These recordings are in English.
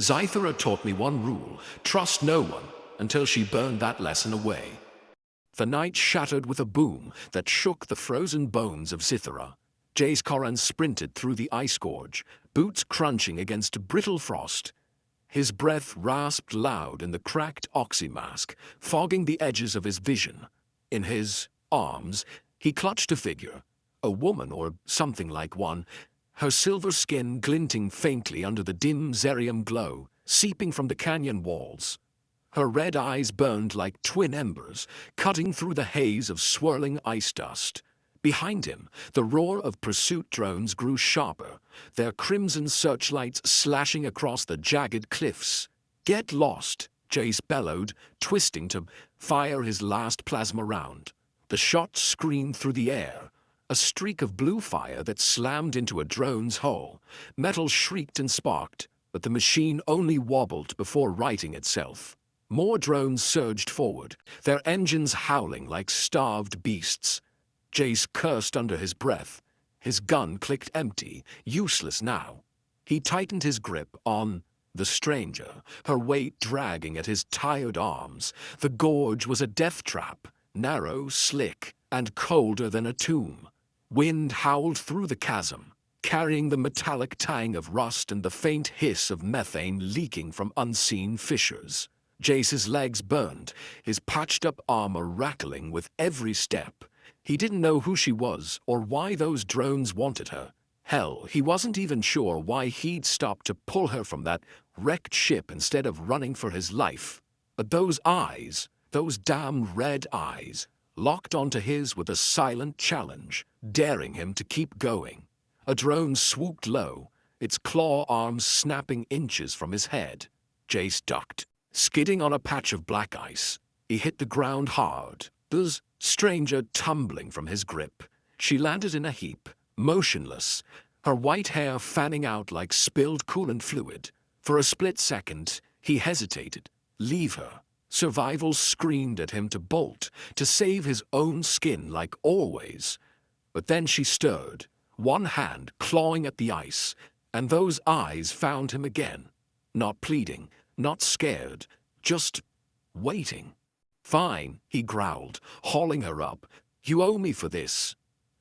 Xythera taught me one rule: trust no one, until she burned that lesson away. The night shattered with a boom that shook the frozen bones of Xythera. Jace Korran sprinted through the ice gorge, boots crunching against brittle frost. His breath rasped loud in the cracked oxymask, fogging the edges of his vision. In his arms, he clutched a figure, a woman or something like one, her silver skin glinting faintly under the dim Zerium glow seeping from the canyon walls. Her red eyes burned like twin embers, cutting through the haze of swirling ice dust. Behind him, the roar of pursuit drones grew sharper, their crimson searchlights slashing across the jagged cliffs. "Get lost," Jace bellowed, twisting to fire his last plasma round. The shot screamed through the air, a streak of blue fire that slammed into a drone's hull. Metal shrieked and sparked, but the machine only wobbled before righting itself. More drones surged forward, their engines howling like starved beasts. Jace cursed under his breath. His gun clicked empty, useless now. He tightened his grip on the stranger, her weight dragging at his tired arms. The gorge was a death trap, narrow, slick, and colder than a tomb. Wind howled through the chasm, carrying the metallic tang of rust and the faint hiss of methane leaking from unseen fissures. Jace's legs burned, his patched-up armor rattling with every step. He didn't know who she was or why those drones wanted her. Hell, he wasn't even sure why he'd stopped to pull her from that wrecked ship instead of running for his life. But those eyes, those damn red eyes, locked onto his with a silent challenge, daring him to keep going. A drone swooped low, its claw arms snapping inches from his head. Jace ducked, skidding on a patch of black ice. He hit the ground hard, the stranger tumbling from his grip. She landed in a heap, motionless, her white hair fanning out like spilled coolant fluid. For a split second, he hesitated. Leave her. Survival screamed at him to bolt, to save his own skin like always. But then she stirred, one hand clawing at the ice, and those eyes found him again. Not pleading, not scared, just waiting. "Fine," he growled, hauling her up. "You owe me for this."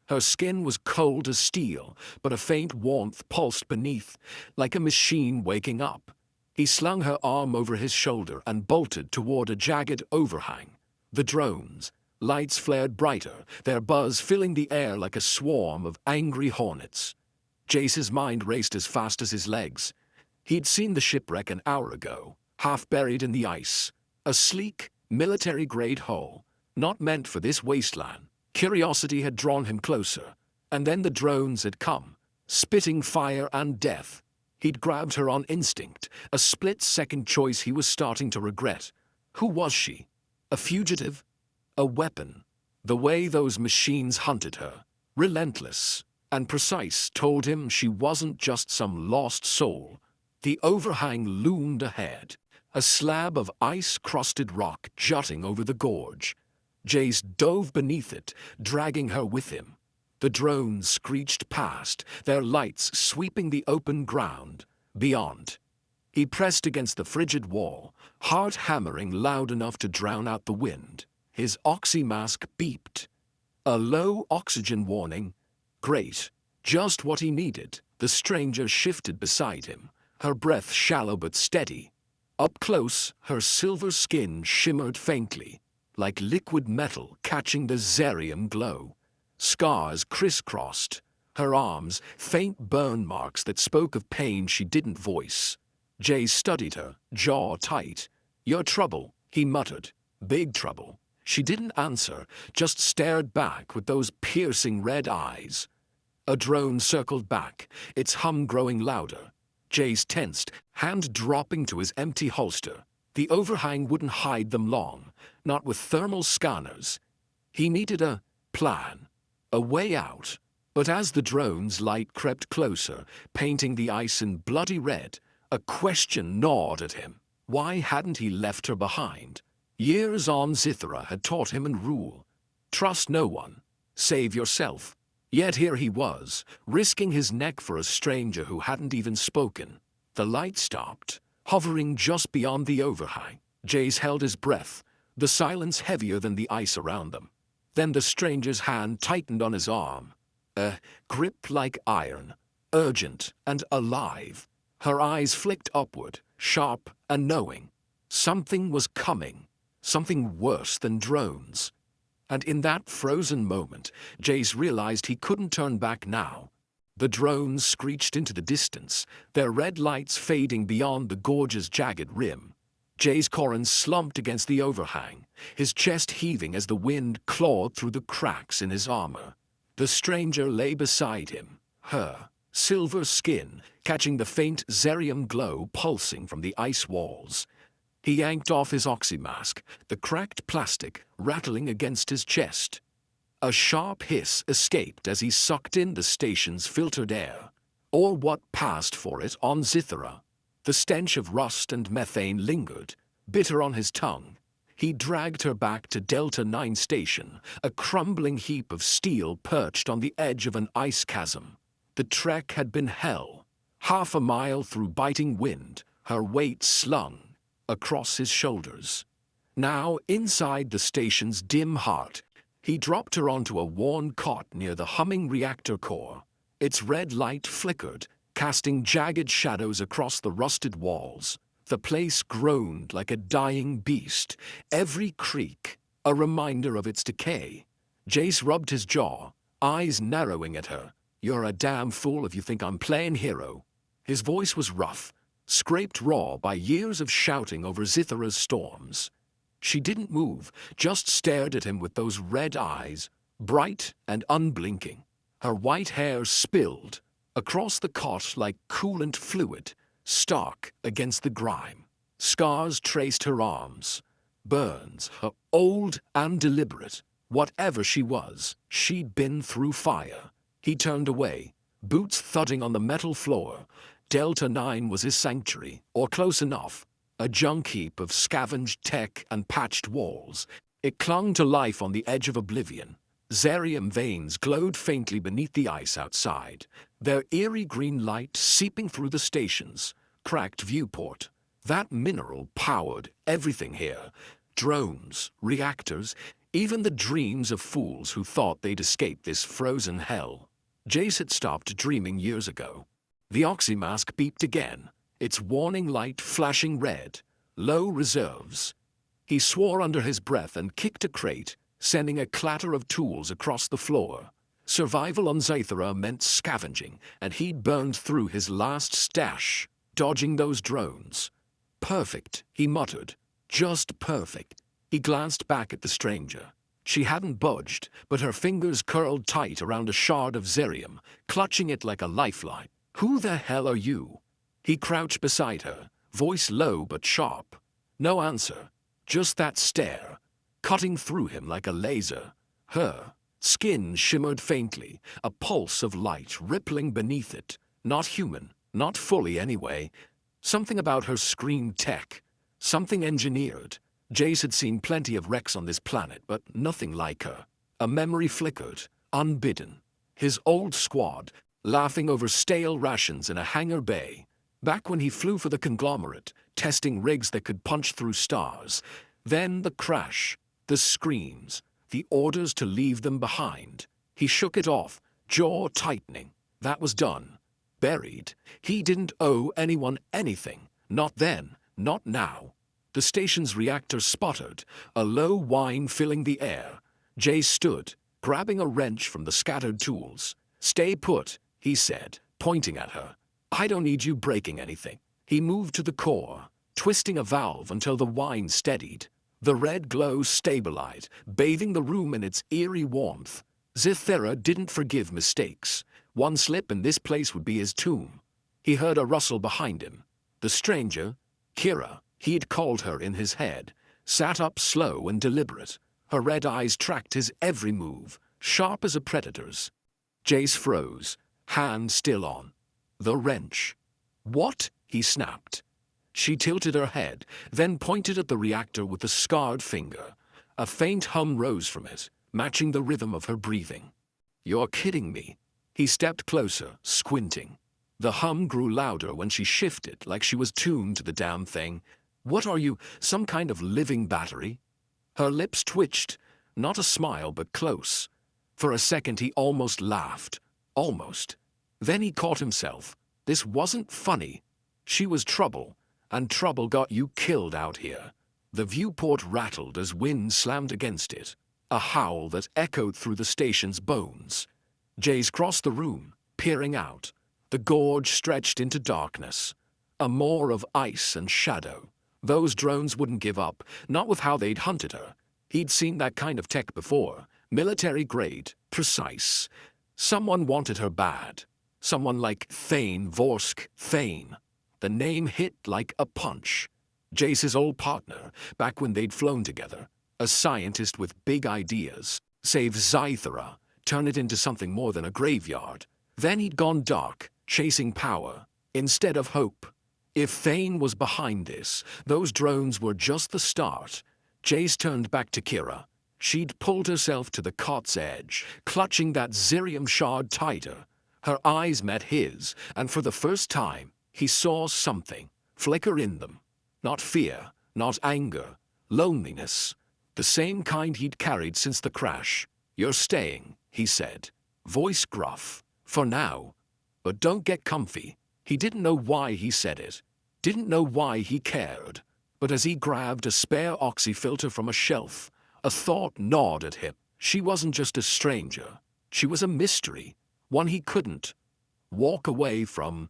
Her skin was cold as steel, but a faint warmth pulsed beneath, like a machine waking up. He slung her arm over his shoulder and bolted toward a jagged overhang. The drones. Lights flared brighter, their buzz filling the air like a swarm of angry hornets. Jace's mind raced as fast as his legs. He'd seen the shipwreck an hour ago, half buried in the ice. A sleek, military-grade hull, not meant for this wasteland. Curiosity had drawn him closer, and then the drones had come, spitting fire and death. He'd grabbed her on instinct, a split-second choice he was starting to regret. Who was she? A fugitive? A weapon? The way those machines hunted her, relentless and precise, told him she wasn't just some lost soul. The overhang loomed ahead, a slab of ice-crusted rock jutting over the gorge. Jace dove beneath it, dragging her with him. The drones screeched past, their lights sweeping the open ground. Beyond, he pressed against the frigid wall, heart hammering loud enough to drown out the wind. His oxymask beeped. A low oxygen warning. Great, just what he needed. The stranger shifted beside him, her breath shallow but steady. Up close, her silver skin shimmered faintly, like liquid metal catching the Zerium glow. Scars crisscrossed, her arms, faint burn marks that spoke of pain she didn't voice. Jace studied her, jaw tight. "Your trouble," he muttered. "Big trouble." She didn't answer, just stared back with those piercing red eyes. A drone circled back, its hum growing louder. Jace tensed, hand dropping to his empty holster. The overhang wouldn't hide them long, not with thermal scanners. He needed a plan, a way out. But as the drone's light crept closer, painting the ice in bloody red, a question gnawed at him. Why hadn't he left her behind? Years on, Xythera had taught him a rule. Trust no one. Save yourself. Yet here he was, risking his neck for a stranger who hadn't even spoken. The light stopped, hovering just beyond the overhang. Jace held his breath, the silence heavier than the ice around them. Then the stranger's hand tightened on his arm, a grip like iron, urgent and alive. Her eyes flicked upward, sharp and knowing. Something was coming, something worse than drones. And in that frozen moment, Jace realized he couldn't turn back now. The drones screeched into the distance, their red lights fading beyond the gorge's jagged rim. Jace Korran slumped against the overhang, his chest heaving as the wind clawed through the cracks in his armor. The stranger lay beside him, her silver skin catching the faint Zerium glow pulsing from the ice walls. He yanked off his oxymask, the cracked plastic rattling against his chest. A sharp hiss escaped as he sucked in the station's filtered air, or what passed for it on Xythera. The stench of rust and methane lingered, bitter on his tongue. He dragged her back to Delta 9 station, a crumbling heap of steel perched on the edge of an ice chasm. The trek had been hell. Half a mile through biting wind, her weight slung across his shoulders. Now, inside the station's dim heart, he dropped her onto a worn cot near the humming reactor core. Its red light flickered, casting jagged shadows across the rusted walls. The place groaned like a dying beast, every creak a reminder of its decay. Jace rubbed his jaw, eyes narrowing at her. "You're a damn fool if you think I'm playing hero." His voice was rough, scraped raw by years of shouting over Xythera's storms. She didn't move, just stared at him with those red eyes, bright and unblinking. Her white hair spilled across the cot like coolant fluid, stark against the grime. Scars traced her arms, burns, her old and deliberate. Whatever she was, she'd been through fire. He turned away, boots thudding on the metal floor. Delta 9 was his sanctuary, or close enough. A junk heap of scavenged tech and patched walls. It clung to life on the edge of oblivion. Zerium veins glowed faintly beneath the ice outside, their eerie green light seeping through the station's cracked viewport. That mineral powered everything here. Drones, reactors, even the dreams of fools who thought they'd escape this frozen hell. Jace had stopped dreaming years ago. The oxymask beeped again, its warning light flashing red. Low reserves. He swore under his breath and kicked a crate, sending a clatter of tools across the floor. Survival on Xythera meant scavenging, and he'd burned through his last stash, dodging those drones. Perfect, he muttered. Just perfect. He glanced back at the stranger. She hadn't budged, but her fingers curled tight around a shard of Zerium, clutching it like a lifeline. "Who the hell are you?" He crouched beside her, voice low but sharp. No answer, just that stare, cutting through him like a laser. Her skin shimmered faintly, a pulse of light rippling beneath it. Not human, not fully anyway. Something about her screamed tech, something engineered. Jace had seen plenty of wrecks on this planet, but nothing like her. A memory flickered, unbidden. His old squad, laughing over stale rations in a hangar bay. Back when he flew for the conglomerate, testing rigs that could punch through stars. Then the crash, the screams, the orders to leave them behind. He shook it off, jaw tightening. That was done. Buried. He didn't owe anyone anything. Not then, not now. The station's reactor sputtered, a low whine filling the air. Jace stood, grabbing a wrench from the scattered tools. "Stay put," he said, pointing at her. "I don't need you breaking anything." He moved to the core, twisting a valve until the whine steadied. The red glow stabilized, bathing the room in its eerie warmth. Xythera didn't forgive mistakes. One slip and this place would be his tomb. He heard a rustle behind him. The stranger, Kira, he had called her in his head, sat up slow and deliberate. Her red eyes tracked his every move, sharp as a predator's. Jace froze, hand still on the wrench. "What?" he snapped. She tilted her head, then pointed at the reactor with a scarred finger. A faint hum rose from it, matching the rhythm of her breathing. "You're kidding me." He stepped closer, squinting. The hum grew louder when she shifted, like she was tuned to the damn thing. What are you, some kind of living battery? Her lips twitched, not a smile but close. For a second he almost laughed. Almost. Then he caught himself. This wasn't funny. She was trouble, and trouble got you killed out here. The viewport rattled as wind slammed against it, a howl that echoed through the station's bones. Jace crossed the room, peering out. The gorge stretched into darkness, a moor of ice and shadow. Those drones wouldn't give up, not with how they'd hunted her. He'd seen that kind of tech before, military-grade, precise. Someone wanted her bad. Someone like Thane Vorsk Thane. The name hit like a punch. Jace's old partner, back when they'd flown together. A scientist with big ideas. Save Xythera, turn it into something more than a graveyard. Then he'd gone dark, chasing power, instead of hope. If Thane was behind this, those drones were just the start. Jace turned back to Kira. She'd pulled herself to the cot's edge, clutching that Zerium shard tighter. Her eyes met his, and for the first time, he saw something flicker in them. Not fear, not anger, loneliness. The same kind he'd carried since the crash. "You're staying," he said, voice gruff. "For now. But don't get comfy." He didn't know why he said it. Didn't know why he cared. But as he grabbed a spare oxy filter from a shelf, a thought gnawed at him. She wasn't just a stranger. She was a mystery. One he couldn't walk away from.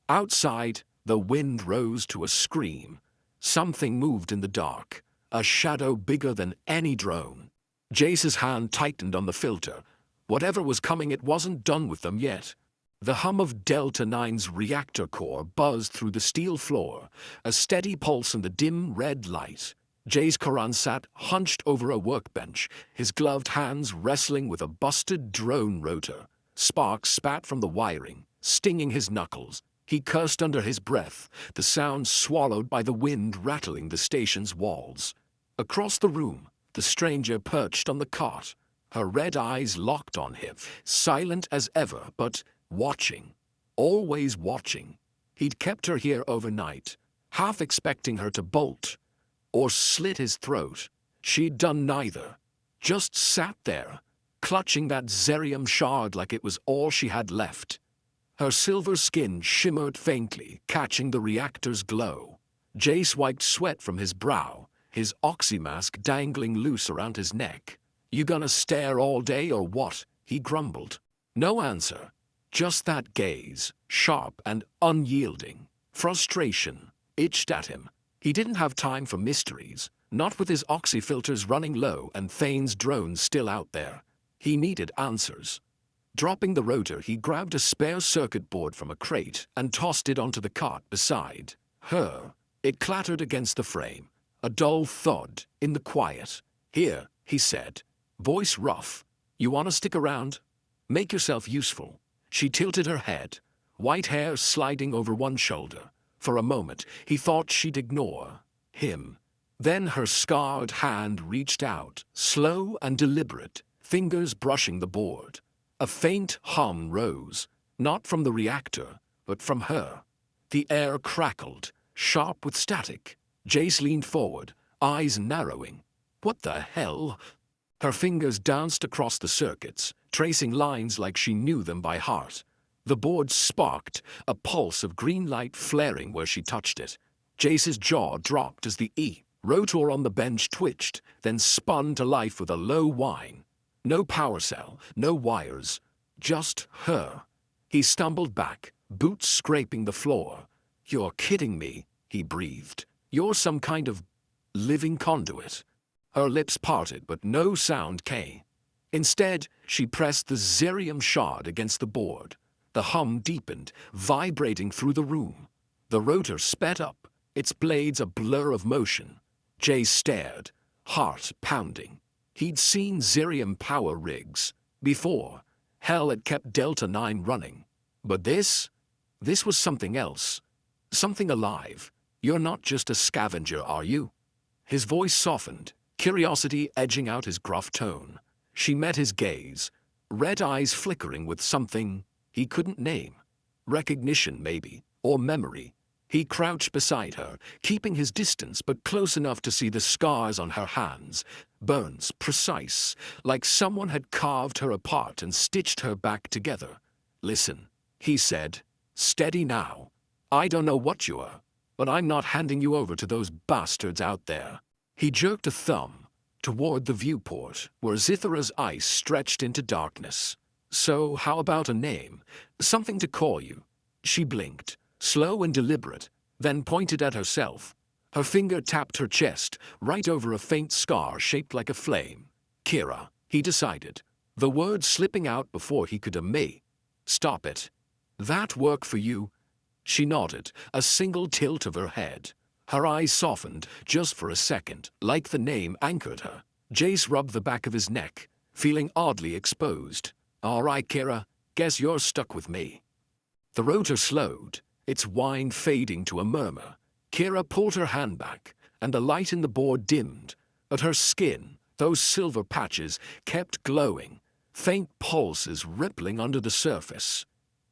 Outside, the wind rose to a scream. Something moved in the dark. A shadow bigger than any drone. Jace's hand tightened on the filter. Whatever was coming, it wasn't done with them yet. The hum of Delta 9's reactor core buzzed through the steel floor, a steady pulse in the dim red light. Jace Korran sat hunched over a workbench, his gloved hands wrestling with a busted drone rotor. Sparks spat from the wiring, stinging his knuckles. He cursed under his breath, the sound swallowed by the wind rattling the station's walls. Across the room, the stranger perched on the cot, her red eyes locked on him, silent as ever, but watching. Always watching. He'd kept her here overnight, half expecting her to bolt or slit his throat. She'd done neither. Just sat there, clutching that Zerium shard like it was all she had left. Her silver skin shimmered faintly, catching the reactor's glow. Jace wiped sweat from his brow, his oxymask dangling loose around his neck. "You gonna stare all day or what?" he grumbled. No answer. Just that gaze, sharp and unyielding. Frustration itched at him. He didn't have time for mysteries, not with his oxy filters running low and Thane's drones still out there. He needed answers. Dropping the rotor, he grabbed a spare circuit board from a crate and tossed it onto the cot beside her. It clattered against the frame, a dull thud in the quiet. "Here," he said, voice rough. "You want to stick around? Make yourself useful." She tilted her head, white hair sliding over one shoulder. For a moment, he thought she'd ignore him. Then her scarred hand reached out, slow and deliberate, fingers brushing the board. A faint hum rose, not from the reactor, but from her. The air crackled, sharp with static. Jace leaned forward, eyes narrowing. What the hell? Her fingers danced across the circuits, tracing lines like she knew them by heart. The board sparked, a pulse of green light flaring where she touched it. Jace's jaw dropped as the rotor on the bench twitched, then spun to life with a low whine. No power cell, no wires, just her. He stumbled back, boots scraping the floor. "You're kidding me," he breathed. "You're some kind of living conduit." Her lips parted, but no sound came. Instead, she pressed the Zerium shard against the board. The hum deepened, vibrating through the room. The rotor sped up, its blades a blur of motion. Jace stared, heart pounding. He'd seen Zerium power rigs before. Hell had kept Delta 9 running. But this was something else. Something alive. "You're not just a scavenger, are you?" His voice softened, curiosity edging out his gruff tone. She met his gaze, red eyes flickering with something he couldn't name. Recognition, maybe, or memory. He crouched beside her, keeping his distance but close enough to see the scars on her hands. Burns, precise, like someone had carved her apart and stitched her back together. "Listen," he said. "Steady now. I don't know what you are, but I'm not handing you over to those bastards out there." He jerked a thumb toward the viewport, where Xythera's ice stretched into darkness. "So how about a name? Something to call you?" She blinked, slow and deliberate, then pointed at herself. Her finger tapped her chest, right over a faint scar shaped like a flame. "Kira," he decided, the words slipping out before he could amazed. "Stop it. That work for you?" She nodded, a single tilt of her head. Her eyes softened, just for a second, like the name anchored her. Jace rubbed the back of his neck, feeling oddly exposed. "All right, Kira, guess you're stuck with me." The rotor slowed, its whine fading to a murmur. Kira pulled her hand back, and the light in the board dimmed. But her skin, those silver patches, kept glowing, faint pulses rippling under the surface.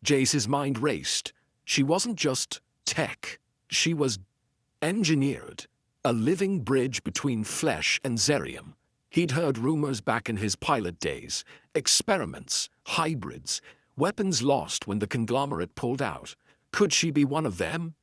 Jace's mind raced. She wasn't just tech. She was engineered, a living bridge between flesh and Zerium. He'd heard rumors back in his pilot days, experiments, hybrids, weapons lost when the conglomerate pulled out. Could she be one of them?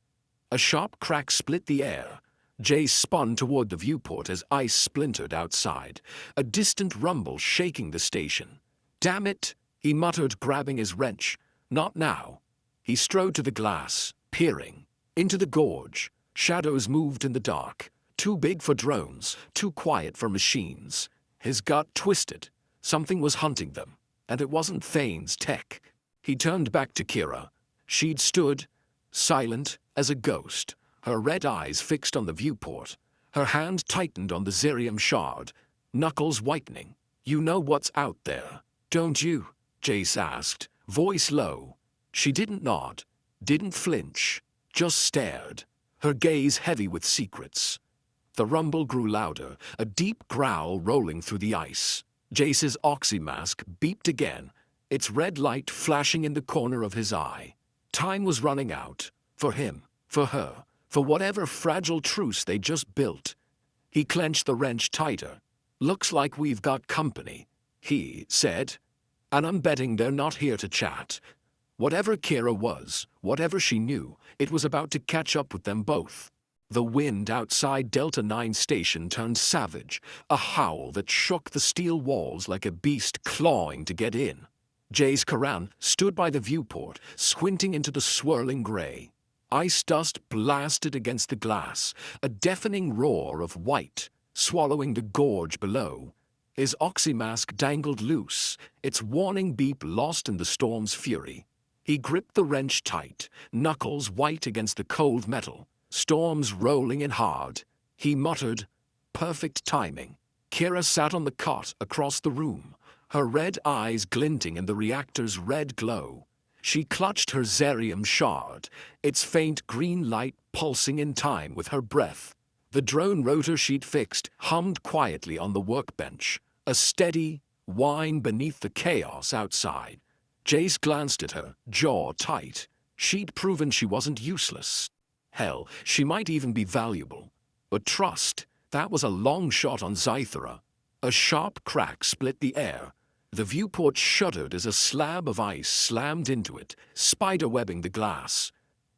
A sharp crack split the air. Jace spun toward the viewport as ice splintered outside, a distant rumble shaking the station. "Damn it," he muttered, grabbing his wrench. "Not now." He strode to the glass, peering. Into the gorge, shadows moved in the dark, too big for drones, too quiet for machines. His gut twisted. Something was hunting them, and it wasn't Thane's tech. He turned back to Kira. She'd stood, silent as a ghost, her red eyes fixed on the viewport. Her hand tightened on the Zerium shard, knuckles whitening. "You know what's out there, don't you?" Jace asked, voice low. She didn't nod, didn't flinch, just stared, her gaze heavy with secrets. The rumble grew louder, a deep growl rolling through the ice. Jace's oxymask beeped again, its red light flashing in the corner of his eye. Time was running out, for him, for her, for whatever fragile truce they just built. He clenched the wrench tighter. "Looks like we've got company," he said. "And I'm betting they're not here to chat." Whatever Kira was, whatever she knew, it was about to catch up with them both. The wind outside Delta 9 station turned savage, a howl that shook the steel walls like a beast clawing to get in. Jace Korran stood by the viewport, squinting into the swirling gray. Ice dust blasted against the glass, a deafening roar of white, swallowing the gorge below. His oxymask dangled loose, its warning beep lost in the storm's fury. He gripped the wrench tight, knuckles white against the cold metal, storms rolling in hard. He muttered, "Perfect timing." Kira sat on the cot across the room, her red eyes glinting in the reactor's red glow. She clutched her Zerium shard, its faint green light pulsing in time with her breath. The drone rotor she'd fixed hummed quietly on the workbench, a steady whine beneath the chaos outside. Jace glanced at her, jaw tight. She'd proven she wasn't useless. Hell, she might even be valuable. But trust, that was a long shot on Xythera. A sharp crack split the air. The viewport shuddered as a slab of ice slammed into it, spiderwebbing the glass.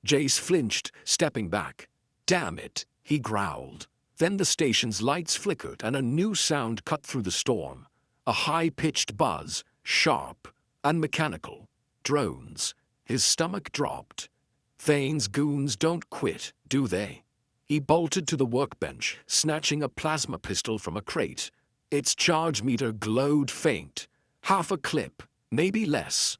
Jace flinched, stepping back. "Damn it," he growled. Then the station's lights flickered and a new sound cut through the storm. A high-pitched buzz, sharp and mechanical. Drones. His stomach dropped. Thane's goons don't quit, do they? He bolted to the workbench, snatching a plasma pistol from a crate. Its charge meter glowed faint. Half a clip, maybe less.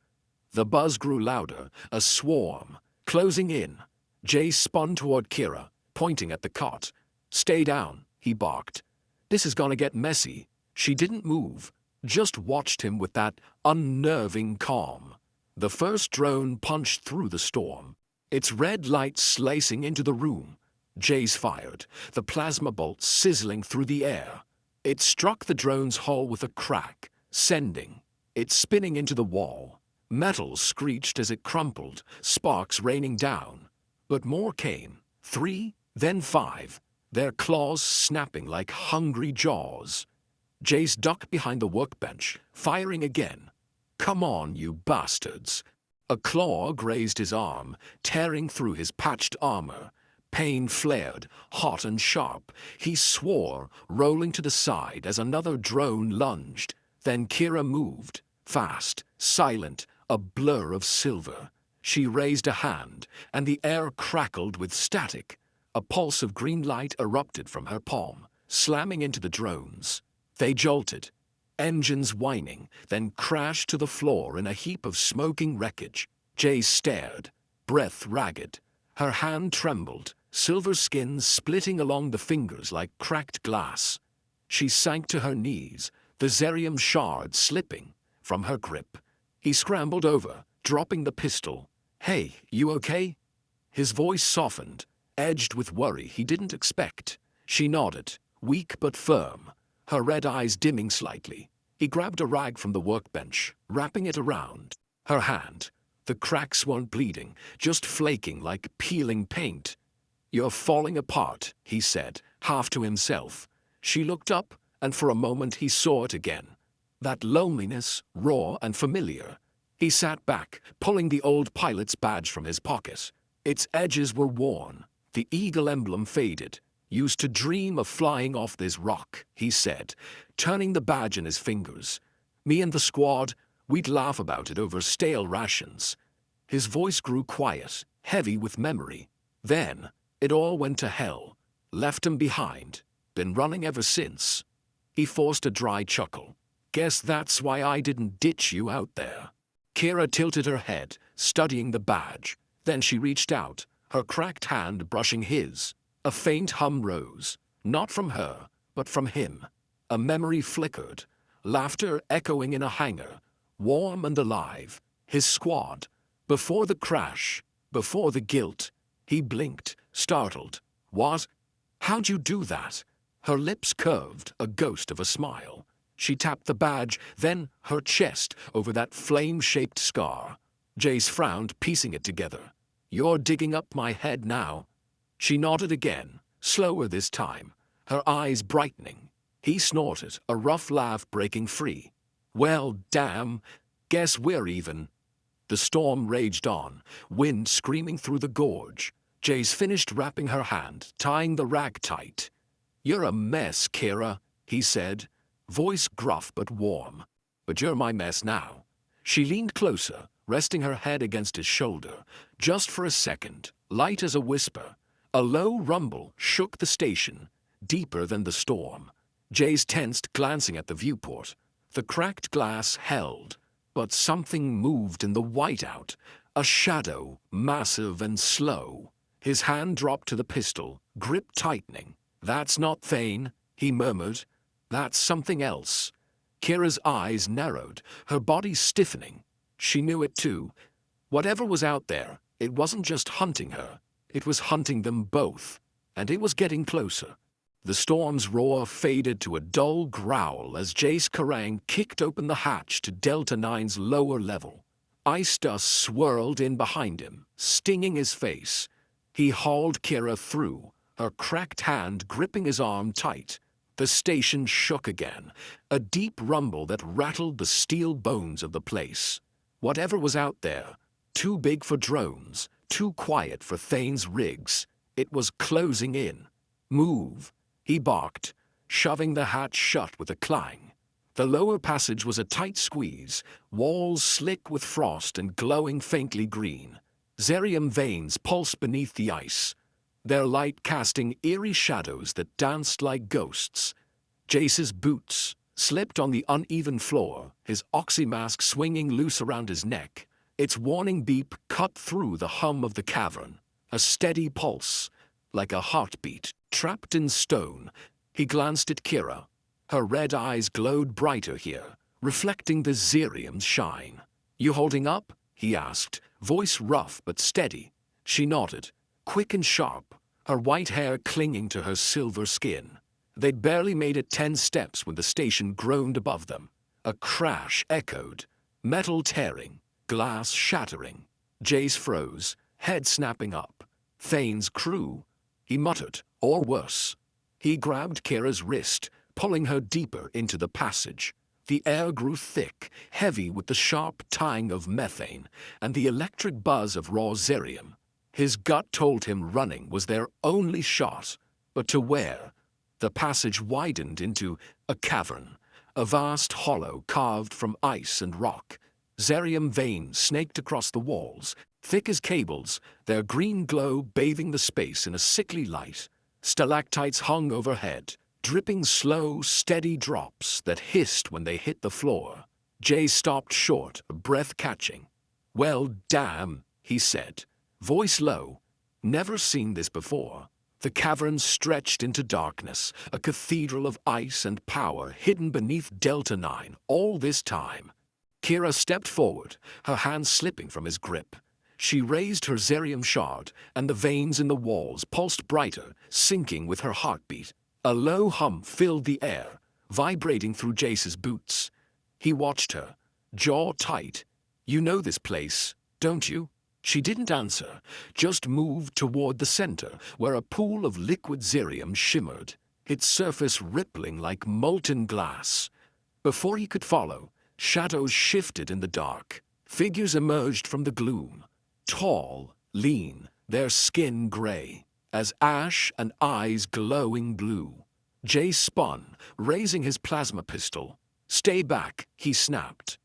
The buzz grew louder, a swarm, closing in. Jace spun toward Kira, pointing at the cot. "Stay down," he barked. "This is gonna get messy." She didn't move, just watched him with that unnerving calm. The first drone punched through the storm, its red light slicing into the room. Jace fired, the plasma bolt sizzling through the air. It struck the drone's hull with a crack, sending it spinning into the wall. Metal screeched as it crumpled, sparks raining down. But more came. 3, then 5, their claws snapping like hungry jaws. Jace ducked behind the workbench, firing again. "Come on, you bastards!" A claw grazed his arm, tearing through his patched armor. Pain flared, hot and sharp. He swore, rolling to the side as another drone lunged. Then Kira moved, fast, silent, a blur of silver. She raised a hand, and the air crackled with static. A pulse of green light erupted from her palm, slamming into the drones. They jolted, engines whining, then crashed to the floor in a heap of smoking wreckage. Jace stared, breath ragged. Her hand trembled, silver skin splitting along the fingers like cracked glass. She sank to her knees, the Zerium shard slipping from her grip. He scrambled over, dropping the pistol. "Hey, you okay?" His voice softened, edged with worry he didn't expect. She nodded, weak but firm, her red eyes dimming slightly. He grabbed a rag from the workbench, wrapping it around her hand. The cracks weren't bleeding, just flaking like peeling paint. "You're falling apart," he said, half to himself. She looked up, and for a moment he saw it again. That loneliness, raw and familiar. He sat back, pulling the old pilot's badge from his pocket. Its edges were worn, the eagle emblem faded. "Used to dream of flying off this rock," he said, turning the badge in his fingers. "Me and the squad, we'd laugh about it over stale rations." His voice grew quiet, heavy with memory. Then, it all went to hell. Left him behind. Been running ever since. He forced a dry chuckle. "Guess that's why I didn't ditch you out there." Kira tilted her head, studying the badge. Then she reached out, her cracked hand brushing his. A faint hum rose, not from her, but from him. A memory flickered, laughter echoing in a hangar, warm and alive. His squad. Before the crash, before the guilt. He blinked, startled. "What? How'd you do that?" Her lips curved, a ghost of a smile. She tapped the badge, then her chest over that flame-shaped scar. Jace frowned, piecing it together. "You're digging up my head now." She nodded again, slower this time, her eyes brightening. He snorted, a rough laugh breaking free. "Well, damn, guess we're even." The storm raged on, wind screaming through the gorge. Jace finished wrapping her hand, tying the rag tight. "You're a mess, Kira," he said, voice gruff but warm. "But you're my mess now." She leaned closer, resting her head against his shoulder, just for a second, light as a whisper. A low rumble shook the station, deeper than the storm. Jace tensed, glancing at the viewport. The cracked glass held, but something moved in the whiteout, a shadow, massive and slow. His hand dropped to the pistol, grip tightening. "That's not Thane," he murmured. "That's something else." Kira's eyes narrowed, her body stiffening. She knew it too. Whatever was out there, it wasn't just hunting her. It was hunting them both, and it was getting closer. The storm's roar faded to a dull growl as Jace Korran kicked open the hatch to Delta 9's lower level. Ice dust swirled in behind him, stinging his face. He hauled Kira through, her cracked hand gripping his arm tight. The station shook again, a deep rumble that rattled the steel bones of the place. Whatever was out there, too big for drones, too quiet for Thane's rigs, it was closing in. "Move," he barked, shoving the hatch shut with a clang. The lower passage was a tight squeeze, walls slick with frost and glowing faintly green. Zerium veins pulsed beneath the ice, their light casting eerie shadows that danced like ghosts. Jace's boots slipped on the uneven floor, his oxymask swinging loose around his neck. Its warning beep cut through the hum of the cavern, a steady pulse, like a heartbeat, trapped in stone. He glanced at Kira. Her red eyes glowed brighter here, reflecting the Zerium's shine. "You holding up?" he asked, voice rough but steady. She nodded, quick and sharp, her white hair clinging to her silver skin. They'd barely made it 10 steps when the station groaned above them. A crash echoed, metal tearing. glass shattering. Jace froze, head snapping up. Thane's crew, he muttered, or worse. He grabbed Kira's wrist, pulling her deeper into the passage. The air grew thick, heavy with the sharp tang of methane and the electric buzz of raw Zerium. His gut told him running was their only shot, but to where? The passage widened into a cavern, a vast hollow carved from ice and rock. Zerium veins snaked across the walls, thick as cables, their green glow bathing the space in a sickly light. Stalactites hung overhead, dripping slow, steady drops that hissed when they hit the floor. Jay stopped short, breath catching. "Well, damn," he said, voice low. "Never seen this before." The cavern stretched into darkness, a cathedral of ice and power hidden beneath Delta 9 all this time. Kira stepped forward, her hand slipping from his grip. She raised her Zerium shard, and the veins in the walls pulsed brighter, syncing with her heartbeat. A low hum filled the air, vibrating through Jace's boots. He watched her, jaw tight. "You know this place, don't you?" She didn't answer, just moved toward the center, where a pool of liquid Zerium shimmered, its surface rippling like molten glass. Before he could follow, shadows shifted in the dark. Figures emerged from the gloom. Tall, lean, their skin gray, as ash and eyes glowing blue. Jay spun, raising his plasma pistol. "Stay back," he snapped.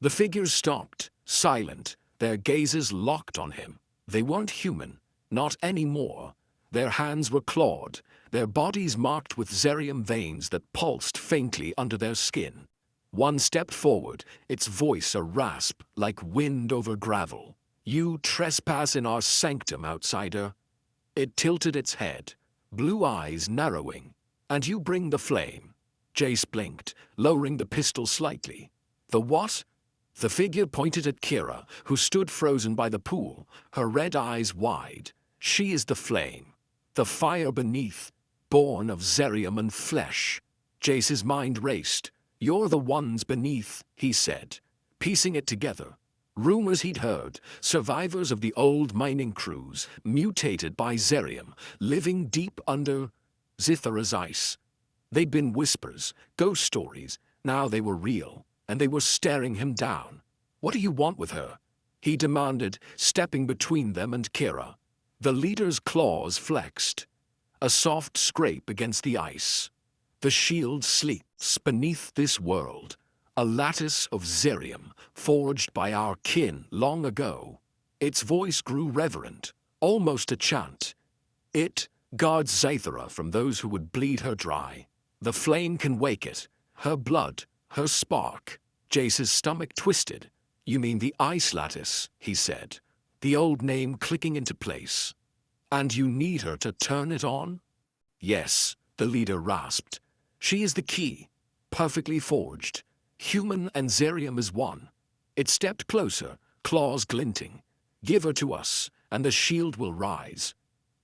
The figures stopped, silent, their gazes locked on him. They weren't human, not anymore. Their hands were clawed, their bodies marked with Zerium veins that pulsed faintly under their skin. One stepped forward, its voice a rasp like wind over gravel. "You trespass in our sanctum, outsider." It tilted its head, blue eyes narrowing. "And you bring the flame." Jace blinked, lowering the pistol slightly. "The what?" The figure pointed at Kira, who stood frozen by the pool, her red eyes wide. "She is the flame, the fire beneath, born of Zerium and flesh." Jace's mind raced. "You're the ones beneath," he said, piecing it together. Rumors he'd heard, survivors of the old mining crews, mutated by Zerium, living deep under Xythera's ice. They'd been whispers, ghost stories. Now they were real, and they were staring him down. "What do you want with her?" he demanded, stepping between them and Kira. The leader's claws flexed, a soft scrape against the ice. "The shield sleeps beneath this world, a lattice of Zerium forged by our kin long ago." Its voice grew reverent, almost a chant. "It guards Xythera from those who would bleed her dry. The flame can wake it, her blood, her spark." Jace's stomach twisted. "You mean the ice lattice," he said, the old name clicking into place. "And you need her to turn it on?" "Yes," the leader rasped. "She is the key, perfectly forged. Human and Zerium is one." It stepped closer, claws glinting. "Give her to us, and the shield will rise."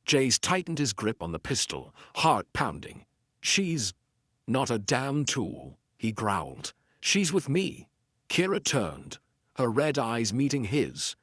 Jace tightened his grip on the pistol, heart pounding. "She's not a damn tool," he growled. "She's with me." Kira turned, her red eyes meeting his.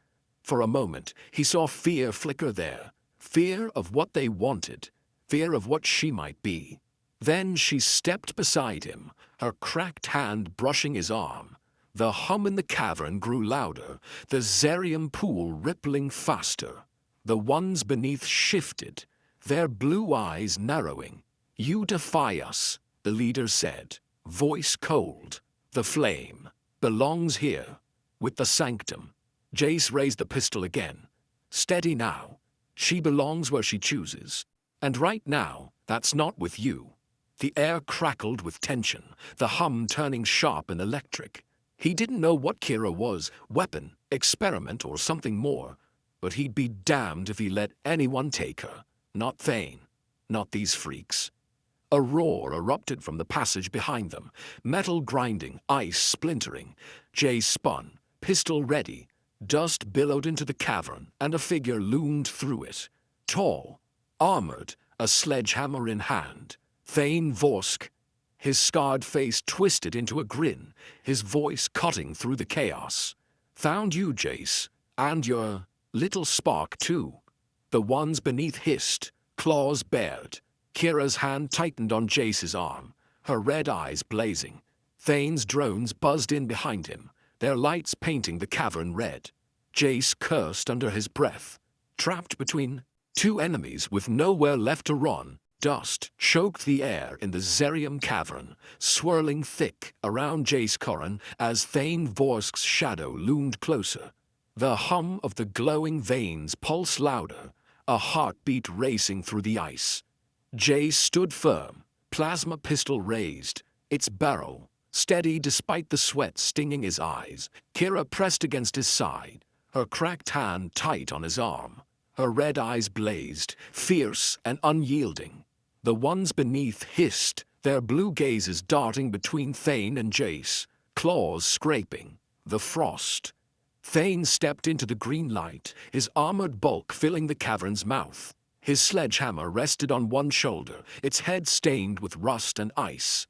For a moment, he saw fear flicker there. Fear of what they wanted, fear of what she might be. Then she stepped beside him, her cracked hand brushing his arm. The hum in the cavern grew louder, the Zerium pool rippling faster. The ones beneath shifted, their blue eyes narrowing. "You defy us," the leader said, voice cold. "The flame belongs here, with the sanctum." Jace raised the pistol again. "Steady now. She belongs where she chooses. And right now, that's not with you." The air crackled with tension, the hum turning sharp and electric. He didn't know what Kira was, weapon, experiment, or something more, but he'd be damned if he let anyone take her. Not Thane, not these freaks. A roar erupted from the passage behind them, metal grinding, ice splintering. Jay spun, pistol ready. Dust billowed into the cavern, and a figure loomed through it. Tall, armored, a sledgehammer in hand. Thane Vorsk. His scarred face twisted into a grin, his voice cutting through the chaos. Found you, Jace, and your little spark too. The ones beneath hissed, claws bared. Kira's hand tightened on Jace's arm, her red eyes blazing. Thane's drones buzzed in behind him, their lights painting the cavern red. Jace cursed under his breath. Trapped between two enemies with nowhere left to run, dust choked the air in the Zerium cavern, swirling thick around Jace Korran as Thane Vorsk's shadow loomed closer. The hum of the glowing veins pulsed louder, a heartbeat racing through the ice. Jace stood firm, plasma pistol raised, its barrel steady despite the sweat stinging his eyes. Kira pressed against his side, her cracked hand tight on his arm. Her red eyes blazed, fierce and unyielding. The ones beneath hissed, their blue gazes darting between Thane and Jace, claws scraping the frost. Thane stepped into the green light, his armored bulk filling the cavern's mouth. His sledgehammer rested on one shoulder, its head stained with rust and ice.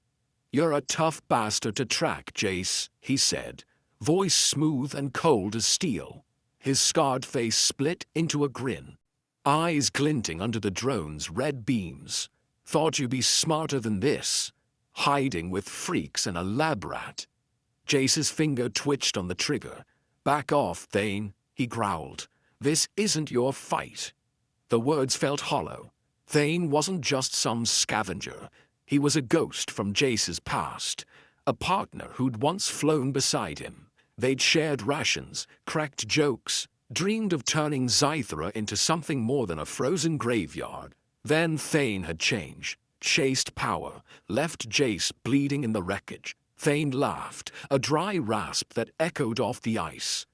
"You're a tough bastard to track, Jace," he said, voice smooth and cold as steel. His scarred face split into a grin, eyes glinting under the drone's red beams. "Thought you'd be smarter than this, hiding with freaks and a lab rat." Jace's finger twitched on the trigger. "Back off, Thane," he growled. "This isn't your fight." The words felt hollow. Thane wasn't just some scavenger. He was a ghost from Jace's past, a partner who'd once flown beside him. They'd shared rations, cracked jokes, dreamed of turning Xythera into something more than a frozen graveyard. Then Thane had changed, chased power, left Jace bleeding in the wreckage. Thane laughed, a dry rasp that echoed off the ice.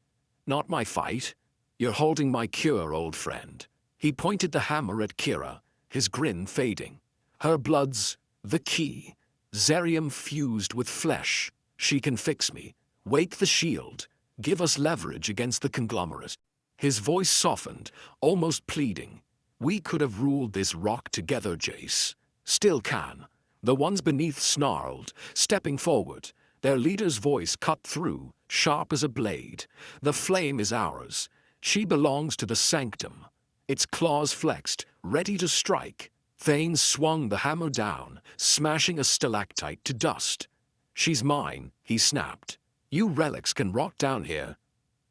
"Not my fight. You're holding my cure, old friend." He pointed the hammer at Kira, his grin fading. "Her blood's the key. Zerium fused with flesh. She can fix me. Wake the shield. Give us leverage against the conglomerate." His voice softened, almost pleading. "We could have ruled this rock together, Jace. Still can." The ones beneath snarled, stepping forward. Their leader's voice cut through, sharp as a blade. "The flame is ours. She belongs to the sanctum." Its claws flexed, ready to strike. Thane swung the hammer down, smashing a stalactite to dust. "She's mine," he snapped. "You relics can rot down here."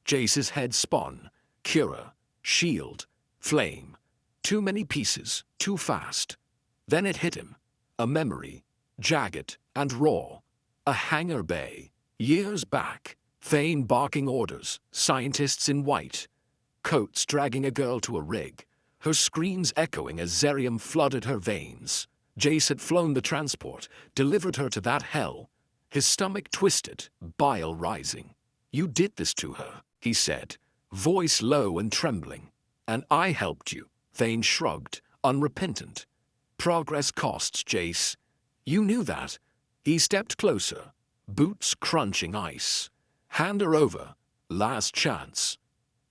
Jace's head spun. Kira, shield, flame. Too many pieces, too fast. Then it hit him. A memory, jagged and raw. A hangar bay. Years back. Thane barking orders, scientists in white. Coats dragging a girl to a rig. Her screams echoing as Zerium flooded her veins. Jace had flown the transport, delivered her to that hell. His stomach twisted, bile rising. "You did this to her," he said, voice low and trembling. "And I helped you." Thane shrugged, unrepentant. "Progress costs, Jace. You knew that." He stepped closer, boots crunching ice. "Hand her over. Last chance."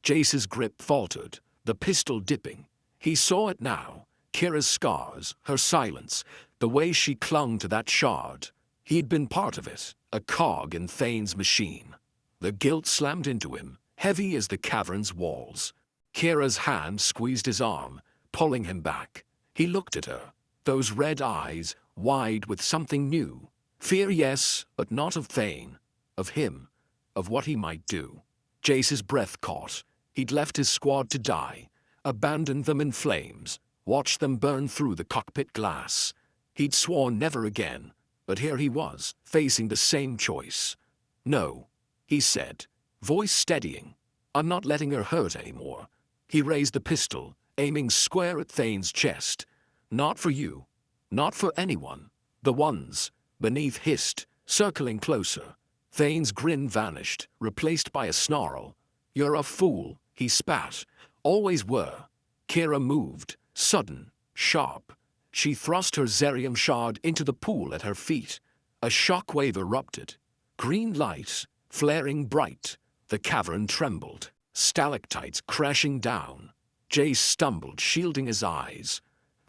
Jace's grip faltered, the pistol dipping. He saw it now, Kira's scars, her silence, the way she clung to that shard. He'd been part of it, a cog in Thane's machine. The guilt slammed into him, heavy as the cavern's walls. Kira's hand squeezed his arm, pulling him back. He looked at her, those red eyes, wide with something new. Fear, yes, but not of Thane, of him, of what he might do. Jace's breath caught. He'd left his squad to die, abandoned them in flames, watched them burn through the cockpit glass. He'd sworn never again, but here he was, facing the same choice. "No," he said, voice steadying. "I'm not letting her hurt anymore." He raised the pistol, aiming square at Thane's chest. "Not for you. Not for anyone." The ones beneath hissed, circling closer. Thane's grin vanished, replaced by a snarl. "You're a fool," he spat. "Always were." Kira moved, sudden, sharp. She thrust her Zerium shard into the pool at her feet. A shockwave erupted. Green light, flaring bright. The cavern trembled, stalactites crashing down. Jace stumbled, shielding his eyes.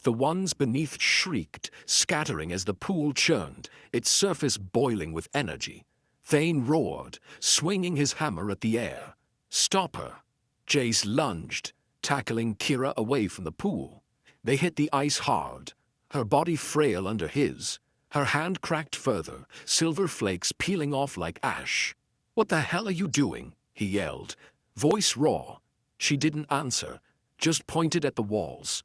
The ones beneath shrieked, scattering as the pool churned, its surface boiling with energy. Thane roared, swinging his hammer at the air. "Stop her!" Jace lunged, tackling Kira away from the pool. They hit the ice hard, her body frail under his. Her hand cracked further, silver flakes peeling off like ash. "What the hell are you doing?" he yelled, voice raw. She didn't answer, just pointed at the walls.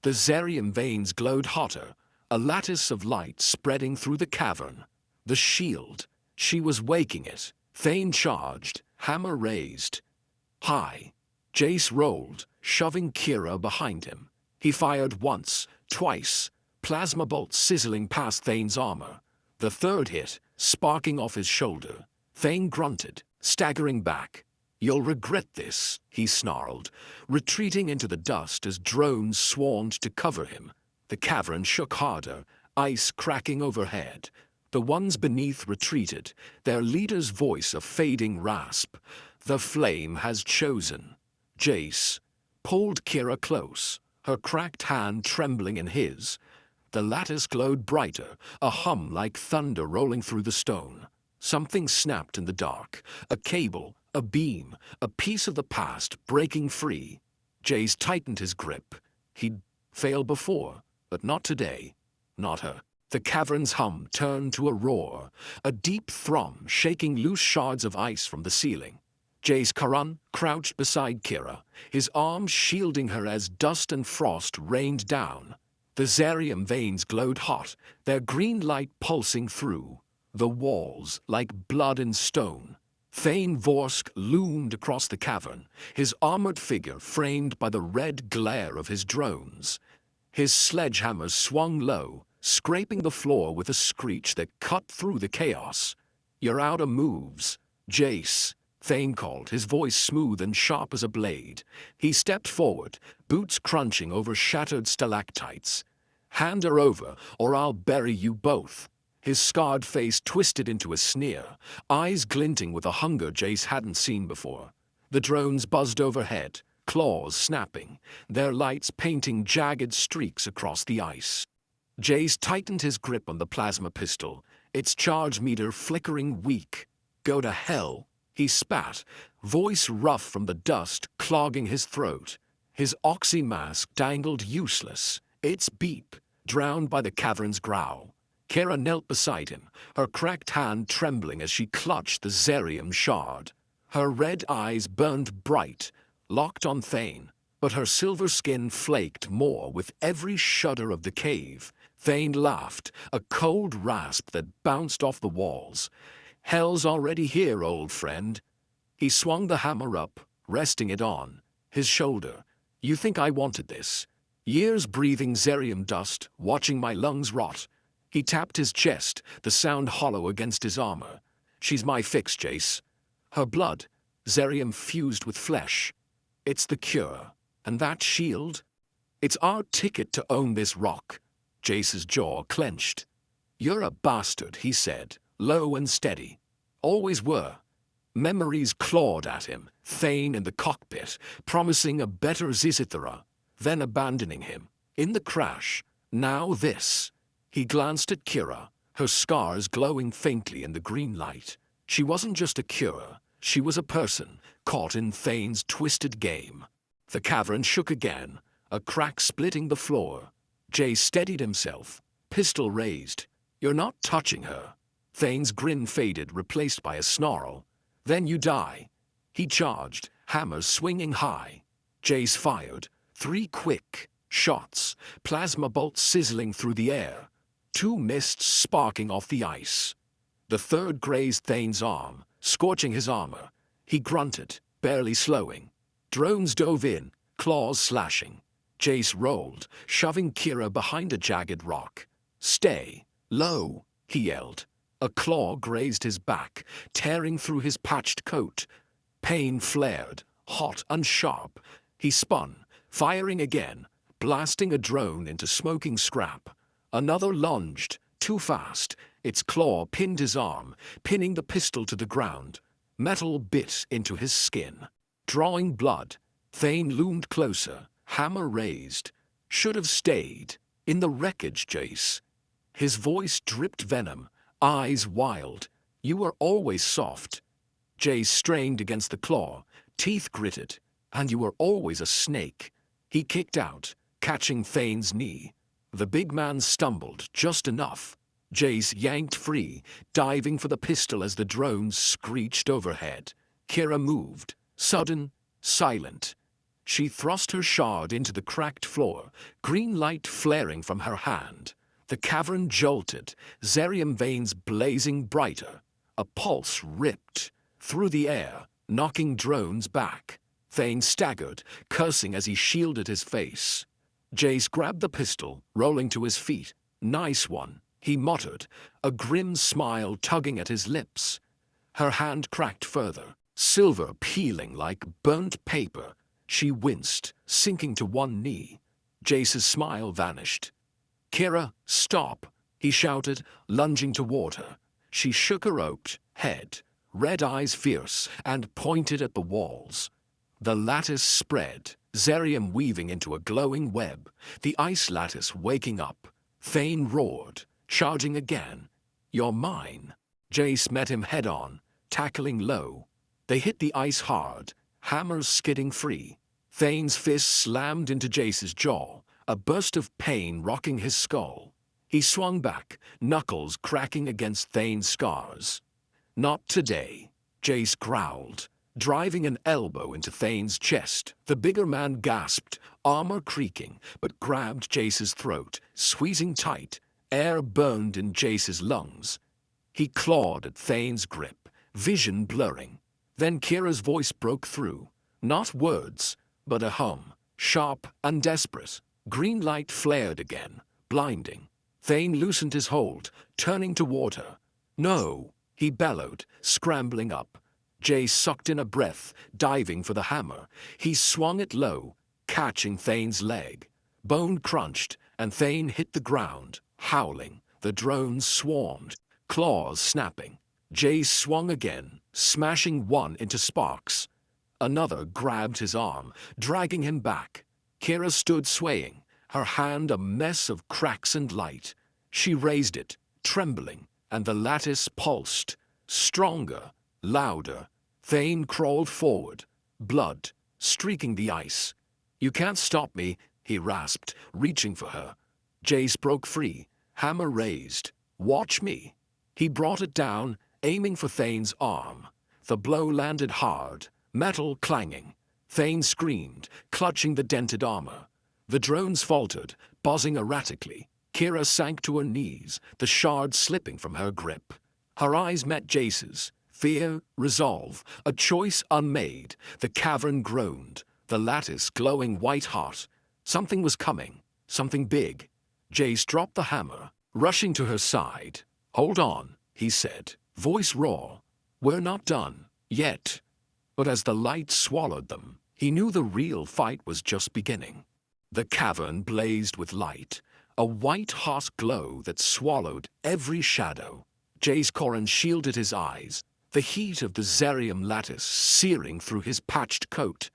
The Zerium veins glowed hotter, a lattice of light spreading through the cavern. The shield. She was waking it. Thane charged, hammer raised. High. Jace rolled, shoving Kira behind him. He fired once, twice, plasma bolts sizzling past Thane's armor. The third hit, sparking off his shoulder. Thane grunted, staggering back. "You'll regret this," he snarled, retreating into the dust as drones swarmed to cover him. The cavern shook harder, ice cracking overhead. The ones beneath retreated, their leader's voice a fading rasp. "The flame has chosen." Jace pulled Kira close, her cracked hand trembling in his. The lattice glowed brighter, a hum like thunder rolling through the stone. Something snapped in the dark, a cable, a beam, a piece of the past breaking free. Jace tightened his grip. He'd failed before, but not today. Not her. The cavern's hum turned to a roar, a deep thrum shaking loose shards of ice from the ceiling. Jace Korran crouched beside Kira, his arms shielding her as dust and frost rained down. The Zerium veins glowed hot, their green light pulsing through. The walls like blood and stone. Thane Vorsk loomed across the cavern, his armored figure framed by the red glare of his drones. His sledgehammer swung low, scraping the floor with a screech that cut through the chaos. "You're out of moves, Jace," Thane called, his voice smooth and sharp as a blade. He stepped forward, boots crunching over shattered stalactites. "Hand her over, or I'll bury you both." His scarred face twisted into a sneer, eyes glinting with a hunger Jace hadn't seen before. The drones buzzed overhead, claws snapping, their lights painting jagged streaks across the ice. Jace tightened his grip on the plasma pistol, its charge meter flickering weak. "Go to hell," he spat, voice rough from the dust clogging his throat. His oxy mask dangled useless, its beep drowned by the cavern's growl. Kira knelt beside him, her cracked hand trembling as she clutched the Zerium shard. Her red eyes burned bright, locked on Thane, but her silver skin flaked more with every shudder of the cave. Thane laughed, a cold rasp that bounced off the walls. "Hell's already here, old friend." He swung the hammer up, resting it on his shoulder. "You think I wanted this? Years breathing Zerium dust, watching my lungs rot." He tapped his chest, the sound hollow against his armor. "She's my fix, Jace. Her blood, Zerium fused with flesh. It's the cure. And that shield? It's our ticket to own this rock." Jace's jaw clenched. "You're a bastard," he said, low and steady. "Always were." Memories clawed at him, Thane in the cockpit, promising a better Xythera, then abandoning him. In the crash, now this. He glanced at Kira, her scars glowing faintly in the green light. She wasn't just a cure, she was a person, caught in Thane's twisted game. The cavern shook again, a crack splitting the floor. Jace steadied himself, pistol raised. "You're not touching her." Thane's grin faded, replaced by a snarl. "Then you die." He charged, hammer swinging high. Jace fired, 3 quick shots, plasma bolts sizzling through the air. 2 mists sparking off the ice. The third grazed Thane's arm, scorching his armor. He grunted, barely slowing. Drones dove in, claws slashing. Jace rolled, shoving Kira behind a jagged rock. "Stay low," he yelled. A claw grazed his back, tearing through his patched coat. Pain flared, hot and sharp. He spun, firing again, blasting a drone into smoking scrap. Another lunged, too fast. Its claw pinned his arm, pinning the pistol to the ground. Metal bit into his skin. Drawing blood, Thane loomed closer, hammer raised. "Should have stayed. In the wreckage, Jace." His voice dripped venom, eyes wild. You were always soft. Jace strained against the claw, teeth gritted. And you were always a snake. He kicked out, catching Thane's knee. The big man stumbled just enough. Jace yanked free, diving for the pistol as the drones screeched overhead. Kira moved, sudden, silent. She thrust her shard into the cracked floor, green light flaring from her hand. The cavern jolted, Zerium veins blazing brighter. A pulse ripped through the air, knocking drones back. Thane staggered, cursing as he shielded his face. Jace grabbed the pistol, rolling to his feet. "Nice one," he muttered, a grim smile tugging at his lips. Her hand cracked further, silver peeling like burnt paper. She winced, sinking to one knee. Jace's smile vanished. "Kira, stop," he shouted, lunging toward her. She shook her oaked head, red eyes fierce, and pointed at the walls. The lattice spread, Zerium weaving into a glowing web, the ice lattice waking up. Thane roared, charging again. "You're mine." Jace met him head-on, tackling low. They hit the ice hard, hammers skidding free. Thane's fist slammed into Jace's jaw, a burst of pain rocking his skull. He swung back, knuckles cracking against Thane's scars. "Not today," Jace growled, driving an elbow into Thane's chest. The bigger man gasped, armor creaking, but grabbed Jace's throat, squeezing tight. Air burned in Jace's lungs. He clawed at Thane's grip, vision blurring. Then Kira's voice broke through. Not words, but a hum, sharp and desperate. Green light flared again, blinding. Thane loosened his hold, turning toward her. "No," he bellowed, scrambling up. Jace sucked in a breath, diving for the hammer. He swung it low, catching Thane's leg. Bone crunched, and Thane hit the ground, howling. The drones swarmed, claws snapping. Jace swung again, smashing one into sparks. Another grabbed his arm, dragging him back. Kira stood swaying, her hand a mess of cracks and light. She raised it, trembling, and the lattice pulsed. Stronger, louder. Thane crawled forward, blood streaking the ice. "You can't stop me," he rasped, reaching for her. Jace broke free, hammer raised. "Watch me." He brought it down, aiming for Thane's arm. The blow landed hard, metal clanging. Thane screamed, clutching the dented armor. The drones faltered, buzzing erratically. Kira sank to her knees, the shard slipping from her grip. Her eyes met Jace's. Fear, resolve, a choice unmade. The cavern groaned, the lattice glowing white-hot. Something was coming, something big. Jace dropped the hammer, rushing to her side. "Hold on," he said, voice raw. "We're not done, yet." But as the light swallowed them, he knew the real fight was just beginning. The cavern blazed with light, a white-hot glow that swallowed every shadow. Jace Korran shielded his eyes, the heat of the Zerium lattice searing through his patched coat.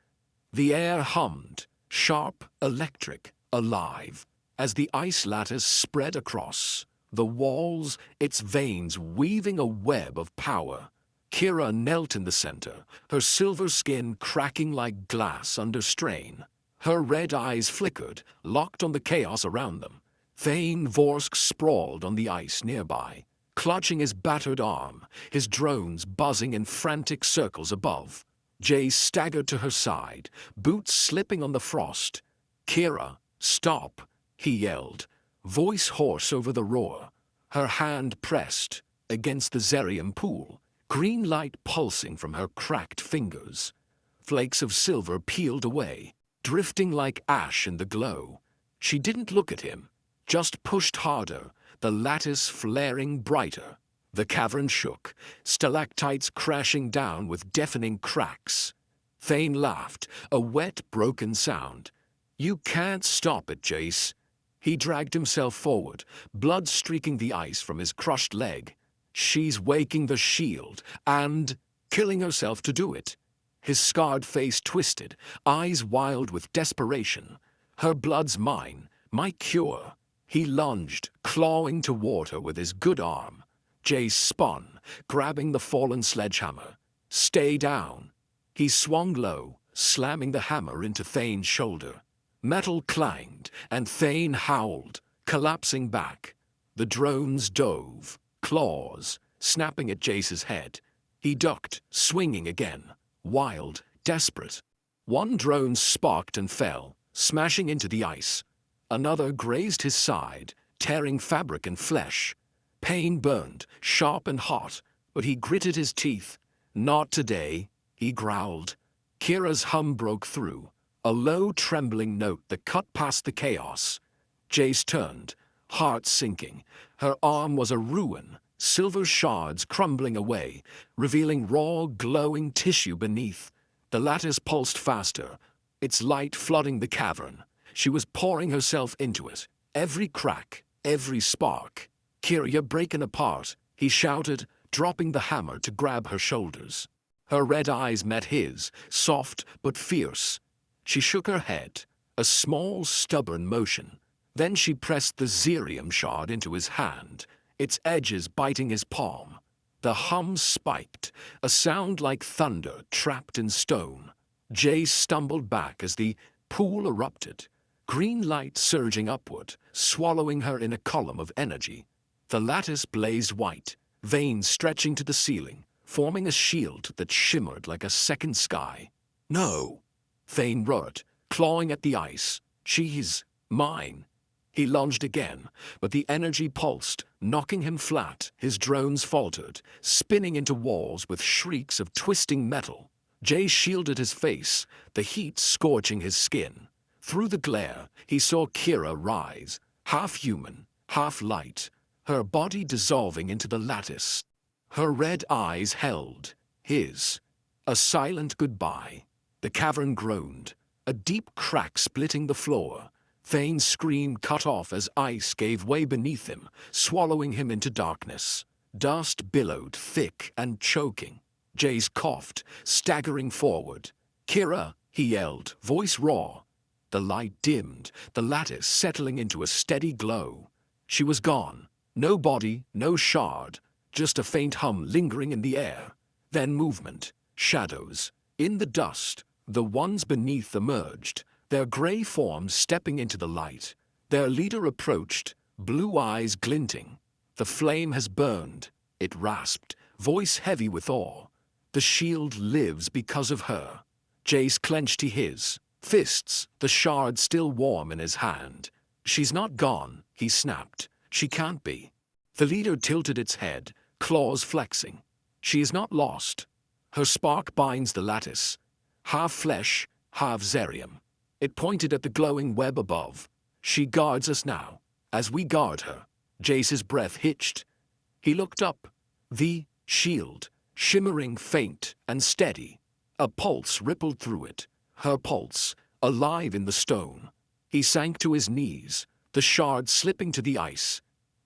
The air hummed, sharp, electric, alive, as the ice lattice spread across the walls, its veins weaving a web of power. Kira knelt in the center, her silver skin cracking like glass under strain. Her red eyes flickered, locked on the chaos around them. Thane Vorsk sprawled on the ice nearby, clutching his battered arm, his drones buzzing in frantic circles above. Jace staggered to her side, boots slipping on the frost. "Kira, stop," he yelled, voice hoarse over the roar. Her hand pressed against the Zerium pool, green light pulsing from her cracked fingers. Flakes of silver peeled away, drifting like ash in the glow. She didn't look at him, just pushed harder, the lattice flaring brighter. The cavern shook, stalactites crashing down with deafening cracks. Thane laughed, a wet, broken sound. "You can't stop it, Jace." He dragged himself forward, blood streaking the ice from his crushed leg. "She's waking the shield, and killing herself to do it." His scarred face twisted, eyes wild with desperation. "Her blood's mine, my cure." He lunged, clawing toward her with his good arm. Jace spun, grabbing the fallen sledgehammer. Stay down. He swung low, slamming the hammer into Thane's shoulder. Metal clanged, and Thane howled, collapsing back. The drones dove, claws, snapping at Jace's head. He ducked, swinging again, wild, desperate. One drone sparked and fell, smashing into the ice. Another grazed his side, tearing fabric and flesh. Pain burned, sharp and hot, but he gritted his teeth. Not today, he growled. Kira's hum broke through, a low trembling note that cut past the chaos. Jace turned, heart sinking. Her arm was a ruin, silver shards crumbling away, revealing raw, glowing tissue beneath. The lattice pulsed faster, its light flooding the cavern. She was pouring herself into it, every crack, every spark. Kira, you're breaking apart, he shouted, dropping the hammer to grab her shoulders. Her red eyes met his, soft but fierce. She shook her head, a small, stubborn motion. Then she pressed the Zerium shard into his hand, its edges biting his palm. The hum spiked, a sound like thunder trapped in stone. Jace stumbled back as the pool erupted, green light surging upward, swallowing her in a column of energy. The lattice blazed white, veins stretching to the ceiling, forming a shield that shimmered like a second sky. No! Thane roared, clawing at the ice. She's mine. He lunged again, but the energy pulsed, knocking him flat. His drones faltered, spinning into walls with shrieks of twisting metal. Jay shielded his face, the heat scorching his skin. Through the glare, he saw Kira rise, half human, half light, her body dissolving into the lattice. Her red eyes held his. A silent goodbye. The cavern groaned, a deep crack splitting the floor. Thane's scream cut off as ice gave way beneath him, swallowing him into darkness. Dust billowed, thick and choking. Jace coughed, staggering forward. Kira, he yelled, voice raw. The light dimmed, the lattice settling into a steady glow. She was gone. No body, no shard, just a faint hum lingering in the air. Then movement, shadows. In the dust, the ones beneath emerged, their gray forms stepping into the light. Their leader approached, blue eyes glinting. The flame has burned, it rasped, voice heavy with awe. The shield lives because of her. Jace clenched his fists, the shard still warm in his hand. She's not gone, he snapped. She can't be. The leader tilted its head, claws flexing. She is not lost. Her spark binds the lattice. Half flesh, half Zerium. It pointed at the glowing web above. She guards us now, as we guard her. Jace's breath hitched. He looked up. The shield, shimmering faint and steady. A pulse rippled through it. Her pulse, alive in the stone. He sank to his knees, the shard slipping to the ice.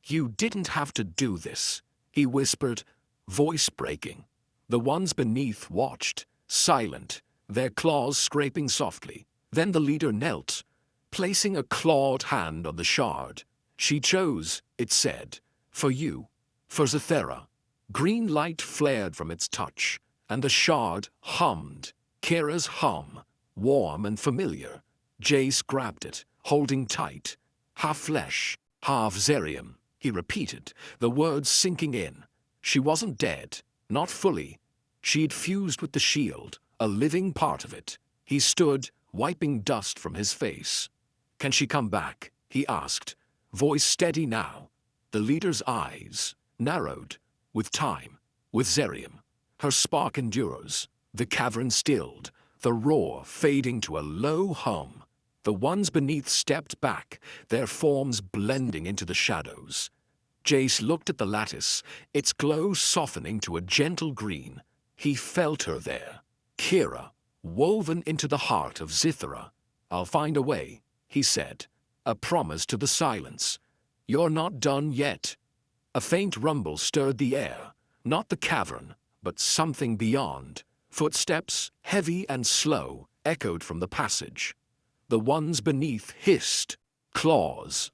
You didn't have to do this, he whispered, voice breaking. The ones beneath watched, silent, their claws scraping softly. Then the leader knelt, placing a clawed hand on the shard. She chose, it said, for you, for Xythera. Green light flared from its touch, and the shard hummed. Kira's hum, warm and familiar. Jace grabbed it, holding tight. Half flesh, half Zerium, he repeated, the words sinking in. She wasn't dead, not fully. She'd fused with the shield, a living part of it. He stood, wiping dust from his face. Can she come back? He asked, voice steady now. The leader's eyes narrowed. With time, with Zerium. Her spark endures. The cavern stilled, the roar fading to a low hum. The ones beneath stepped back, their forms blending into the shadows. Jace looked at the lattice, its glow softening to a gentle green. He felt her there. Kira, woven into the heart of Xythera. I'll find a way, he said, a promise to the silence. You're not done yet. A faint rumble stirred the air, not the cavern, but something beyond. Footsteps, heavy and slow, echoed from the passage. The ones beneath hissed, claws,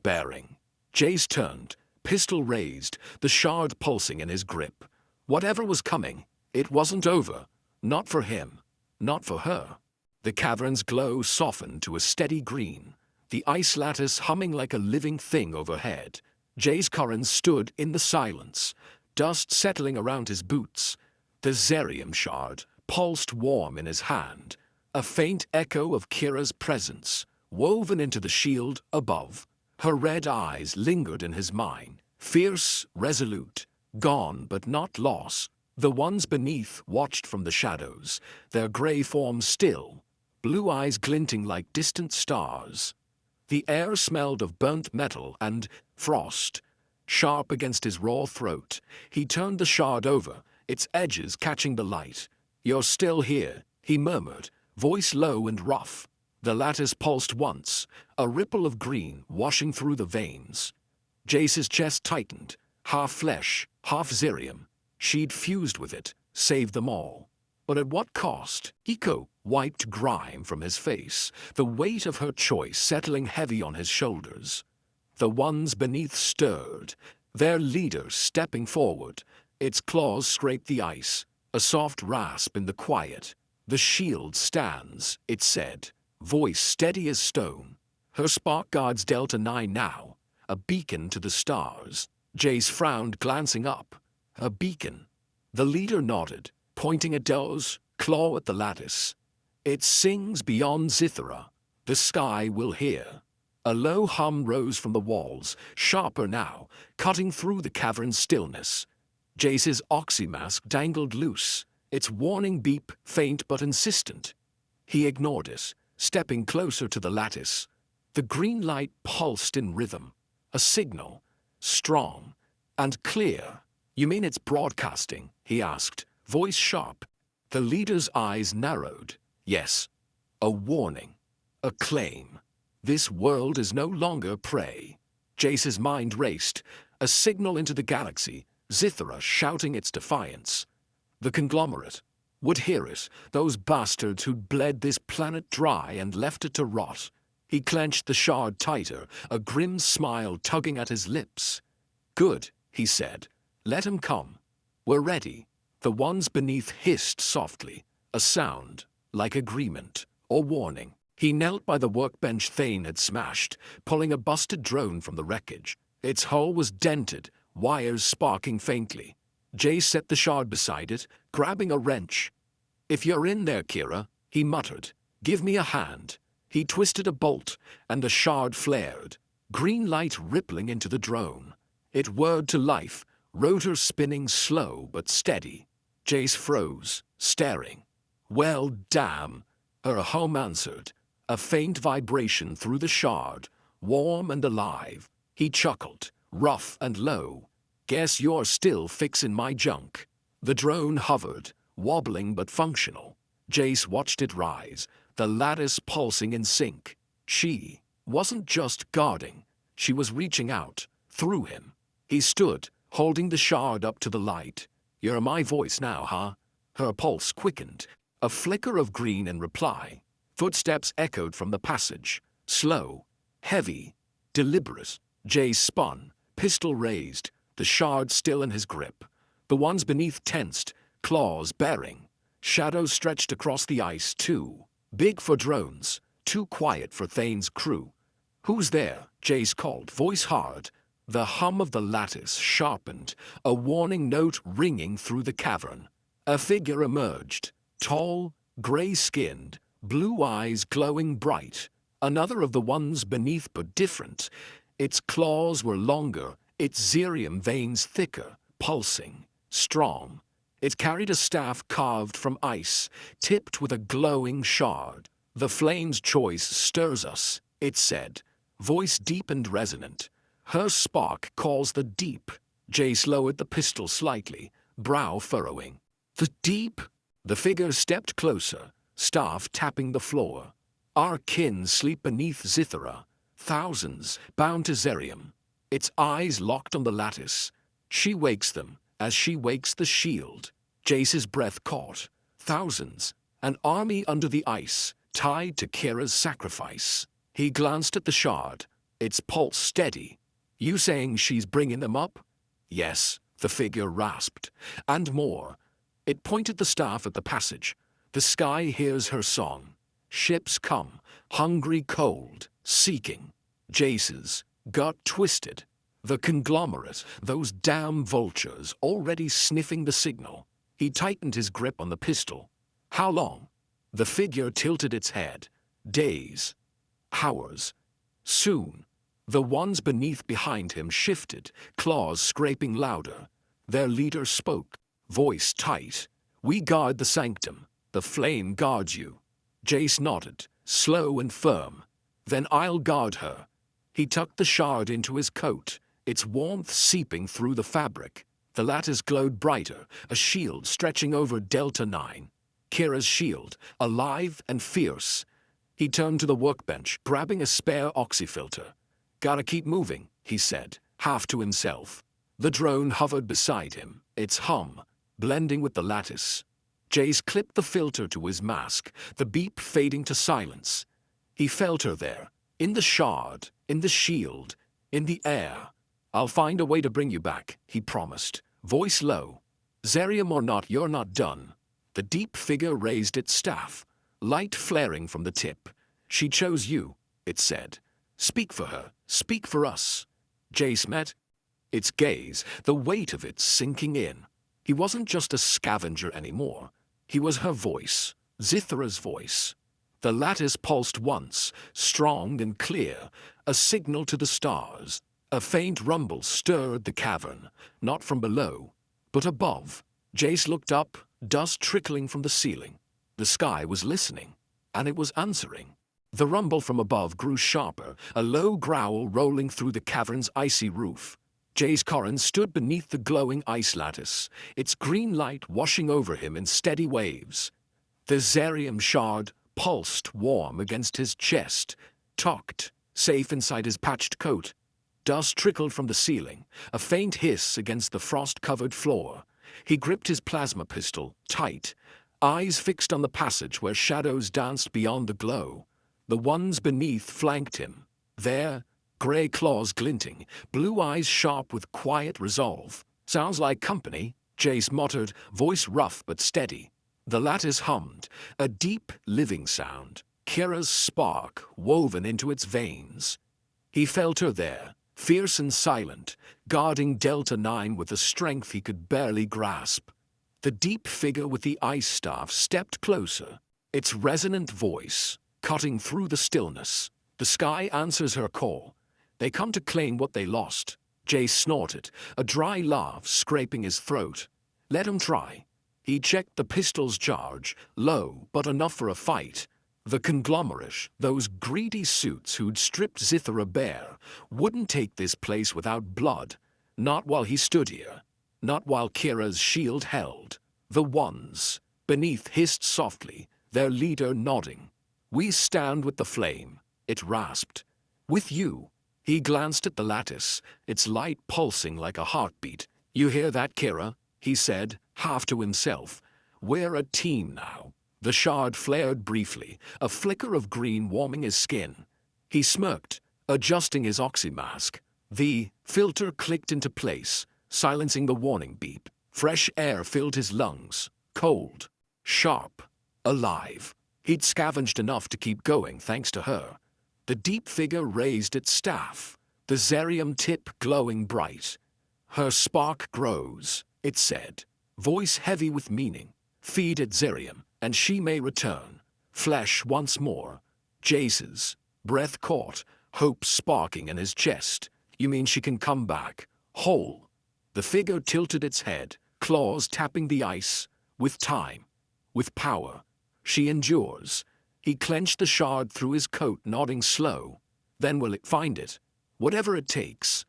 bearing. Jace turned, pistol raised, the shard pulsing in his grip. Whatever was coming, it wasn't over. Not for him. Not for her. The cavern's glow softened to a steady green, the ice lattice humming like a living thing overhead. Jace Korran stood in the silence, dust settling around his boots. The Zerium shard pulsed warm in his hand, a faint echo of Kira's presence, woven into the shield above. Her red eyes lingered in his mind, fierce, resolute, gone but not lost. The ones beneath watched from the shadows, their gray forms still, blue eyes glinting like distant stars. The air smelled of burnt metal and frost. Sharp against his raw throat, he turned the shard over, its edges catching the light. "You're still here," he murmured, voice low and rough. The lattice pulsed once, a ripple of green washing through the veins. Jace's chest tightened, half flesh, half Zerium. She'd fused with it, saved them all. But at what cost? Echo wiped grime from his face, the weight of her choice settling heavy on his shoulders. The ones beneath stirred, their leader stepping forward. Its claws scraped the ice, a soft rasp in the quiet. "The shield stands," it said, voice steady as stone. Her spark guards Delta 9 now, a beacon to the stars. Jace frowned, glancing up. A beacon. The leader nodded, pointing a doe's claw at the lattice. "It sings beyond Xythera. The sky will hear." A low hum rose from the walls, sharper now, cutting through the cavern's stillness. Jace's oxymask dangled loose, its warning beep faint but insistent. He ignored it, stepping closer to the lattice. The green light pulsed in rhythm, a signal, strong and clear. "You mean it's broadcasting?" he asked, voice sharp. The leader's eyes narrowed. "Yes. A warning. A claim. This world is no longer prey." Jace's mind raced, a signal into the galaxy, Xythera shouting its defiance. The conglomerate would hear it, those bastards who'd bled this planet dry and left it to rot. He clenched the shard tighter, a grim smile tugging at his lips. "Good," he said. "Let him come. We're ready." The ones beneath hissed softly, a sound like agreement or warning. He knelt by the workbench Thane had smashed, pulling a busted drone from the wreckage. Its hull was dented, wires sparking faintly. Jace set the shard beside it, grabbing a wrench. "If you're in there, Kira," he muttered, "give me a hand." He twisted a bolt, and the shard flared, green light rippling into the drone. It whirred to life, rotor spinning slow but steady. Jace froze, staring. "Well, damn," her hum answered, a faint vibration through the shard, warm and alive. He chuckled, rough and low. "Guess you're still fixin' my junk." The drone hovered, wobbling but functional. Jace watched it rise, the lattice pulsing in sync. She wasn't just guarding, she was reaching out, through him. He stood, holding the shard up to the light. "You're my voice now, huh?" Her pulse quickened, a flicker of green in reply. Footsteps echoed from the passage, slow, heavy, deliberate. Jace spun, pistol raised, the shard still in his grip. The ones beneath tensed, claws baring. Shadows stretched across the ice, too. Big for drones, too quiet for Thane's crew. "Who's there?" Jace called, voice hard. The hum of the lattice sharpened, a warning note ringing through the cavern. A figure emerged, tall, gray-skinned, blue eyes glowing bright. Another of the ones beneath but different. Its claws were longer, its Zerium veins thicker, pulsing, strong. It carried a staff carved from ice, tipped with a glowing shard. "The flame's choice stirs us," it said, voice deep and resonant. "Her spark calls the deep." Jace lowered the pistol slightly, brow furrowing. "The deep?" The figure stepped closer, staff tapping the floor. "Our kin sleep beneath Xythera, thousands bound to Zerium." Its eyes locked on the lattice. "She wakes them, as she wakes the shield." Jace's breath caught. Thousands, an army under the ice, tied to Kira's sacrifice. He glanced at the shard, its pulse steady. You saying she's bringing them up? Yes, the figure rasped. And more. It pointed the staff at the passage. The sky hears her song. Ships come, hungry, cold, seeking. Jace's gut twisted. The conglomerate, those damn vultures, already sniffing the signal. He tightened his grip on the pistol. How long? The figure tilted its head. Days. Hours. Soon. The ones beneath behind him shifted, claws scraping louder. Their leader spoke, voice tight. We guard the sanctum. The flame guards you. Jace nodded, slow and firm. Then I'll guard her. He tucked the shard into his coat, its warmth seeping through the fabric. The lattice glowed brighter, a shield stretching over Delta 9. Kira's shield, alive and fierce. He turned to the workbench, grabbing a spare oxyfilter. Gotta keep moving, he said, half to himself. The drone hovered beside him, its hum blending with the lattice. Jace clipped the filter to his mask, the beep fading to silence. He felt her there, in the shard, in the shield, in the air. I'll find a way to bring you back, he promised, voice low. Zerium or not, you're not done. The deep figure raised its staff, light flaring from the tip. She chose you, it said. Speak for her, speak for us. Jace met its gaze, the weight of it sinking in. He wasn't just a scavenger anymore. He was her voice, Xythera's voice. The lattice pulsed once, strong and clear, a signal to the stars. A faint rumble stirred the cavern, not from below, but above. Jace looked up, dust trickling from the ceiling. The sky was listening, and it was answering. The rumble from above grew sharper, a low growl rolling through the cavern's icy roof. Jace Korran stood beneath the glowing ice lattice, its green light washing over him in steady waves. The Zerium shard pulsed warm against his chest, tucked, safe inside his patched coat. Dust trickled from the ceiling, a faint hiss against the frost-covered floor. He gripped his plasma pistol, tight, eyes fixed on the passage where shadows danced beyond the glow. The ones beneath flanked him. There, gray claws glinting, blue eyes sharp with quiet resolve. Sounds like company, Jace muttered, voice rough but steady. The lattice hummed, a deep, living sound, Kira's spark woven into its veins. He felt her there, fierce and silent, guarding Delta 9 with a strength he could barely grasp. The deep figure with the ice staff stepped closer, its resonant voice cutting through the stillness. The sky answers her call. They come to claim what they lost. Jace snorted, a dry laugh scraping his throat. Let him try. He checked the pistol's charge, low but enough for a fight. The conglomerate, those greedy suits who'd stripped Xythera bare, wouldn't take this place without blood. Not while he stood here. Not while Kira's shield held. The ones beneath hissed softly, their leader nodding. We stand with the flame, it rasped. With you. He glanced at the lattice, its light pulsing like a heartbeat. You hear that, Kira? He said, half to himself. We're a team now. The shard flared briefly, a flicker of green warming his skin. He smirked, adjusting his oxymask. The filter clicked into place, silencing the warning beep. Fresh air filled his lungs, cold, sharp, alive. He'd scavenged enough to keep going thanks to her. The deep figure raised its staff, the Zerium tip glowing bright. Her spark grows, it said, voice heavy with meaning. Feed at Zerium, and she may return. Flesh once more. Jace's breath caught, hope sparking in his chest. You mean she can come back, whole? The figure tilted its head, claws tapping the ice. With time, with power. She endures. He clenched the shard through his coat, nodding slow. Then will it find it? Whatever it takes.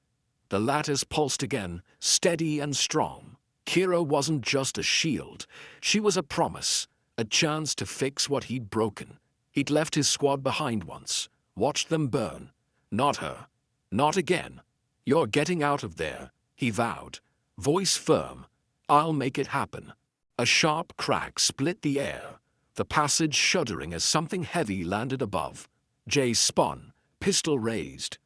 The lattice pulsed again, steady and strong. Kira wasn't just a shield. She was a promise, a chance to fix what he'd broken. He'd left his squad behind once, watched them burn. Not her. Not again. You're getting out of there, he vowed, voice firm. I'll make it happen. A sharp crack split the air, the passage shuddering as something heavy landed above. Jace spun, pistol raised.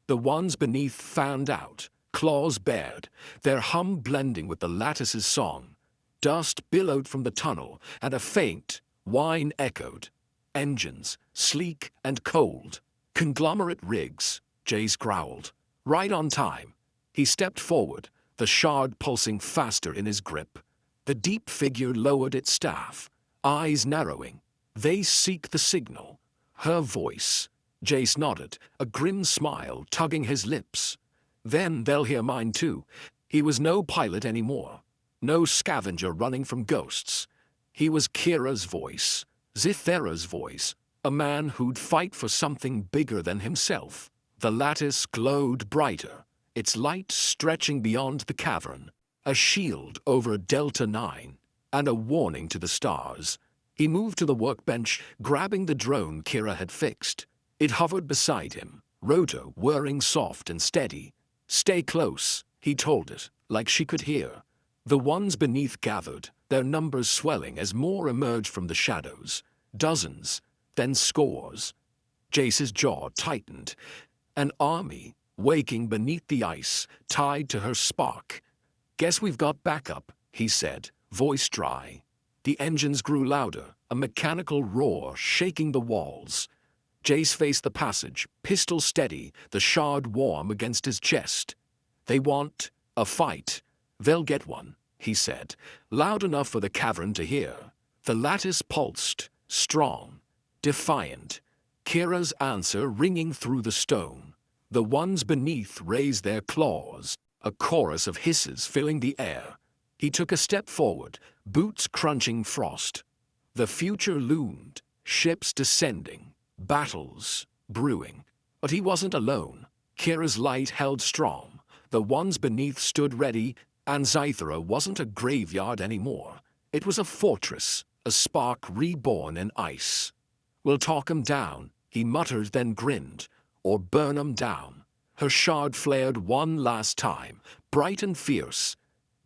The ones beneath fanned out, claws bared, their hum blending with the lattice's song. Dust billowed from the tunnel, and a faint whine echoed. Engines, sleek and cold. Conglomerate rigs, Jace growled. Right on time. He stepped forward, the shard pulsing faster in his grip. The deep figure lowered its staff, eyes narrowing. They seek the signal. Her voice. Jace nodded, a grim smile tugging his lips. Then they'll hear mine too. He was no pilot anymore. No scavenger running from ghosts. He was Kira's voice, Xythera's voice, a man who'd fight for something bigger than himself. The lattice glowed brighter, its light stretching beyond the cavern, a shield over Delta 9, and a warning to the stars. He moved to the workbench, grabbing the drone Kira had fixed. It hovered beside him, rotor whirring soft and steady. Stay close, he told it, like she could hear. The ones beneath gathered, their numbers swelling as more emerged from the shadows. Dozens, then scores. Jace's jaw tightened. An army, waking beneath the ice, tied to her spark. Guess we've got backup, he said, voice dry. The engines grew louder, a mechanical roar shaking the walls. Jace faced the passage, pistol steady, the shard warm against his chest. They want a fight. They'll get one, he said, loud enough for the cavern to hear. The lattice pulsed, strong, defiant. Kira's answer ringing through the stone. The ones beneath raised their claws, a chorus of hisses filling the air. He took a step forward, boots crunching frost. The future loomed, ships descending, battles brewing. But he wasn't alone. Kira's light held strong. The ones beneath stood ready, and Xythera wasn't a graveyard anymore. It was a fortress, a spark reborn in ice. We'll talk 'em down, he muttered, then grinned. Or burn 'em down. Her shard flared one last time, bright and fierce.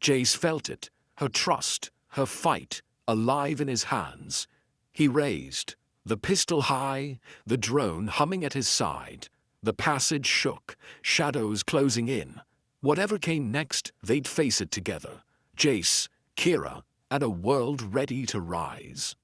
Jace felt it, her trust, her fight, alive in his hands. He raised, the pistol high, the drone humming at his side. The passage shook, shadows closing in. Whatever came next, they'd face it together. Jace, Kira, and a world ready to rise.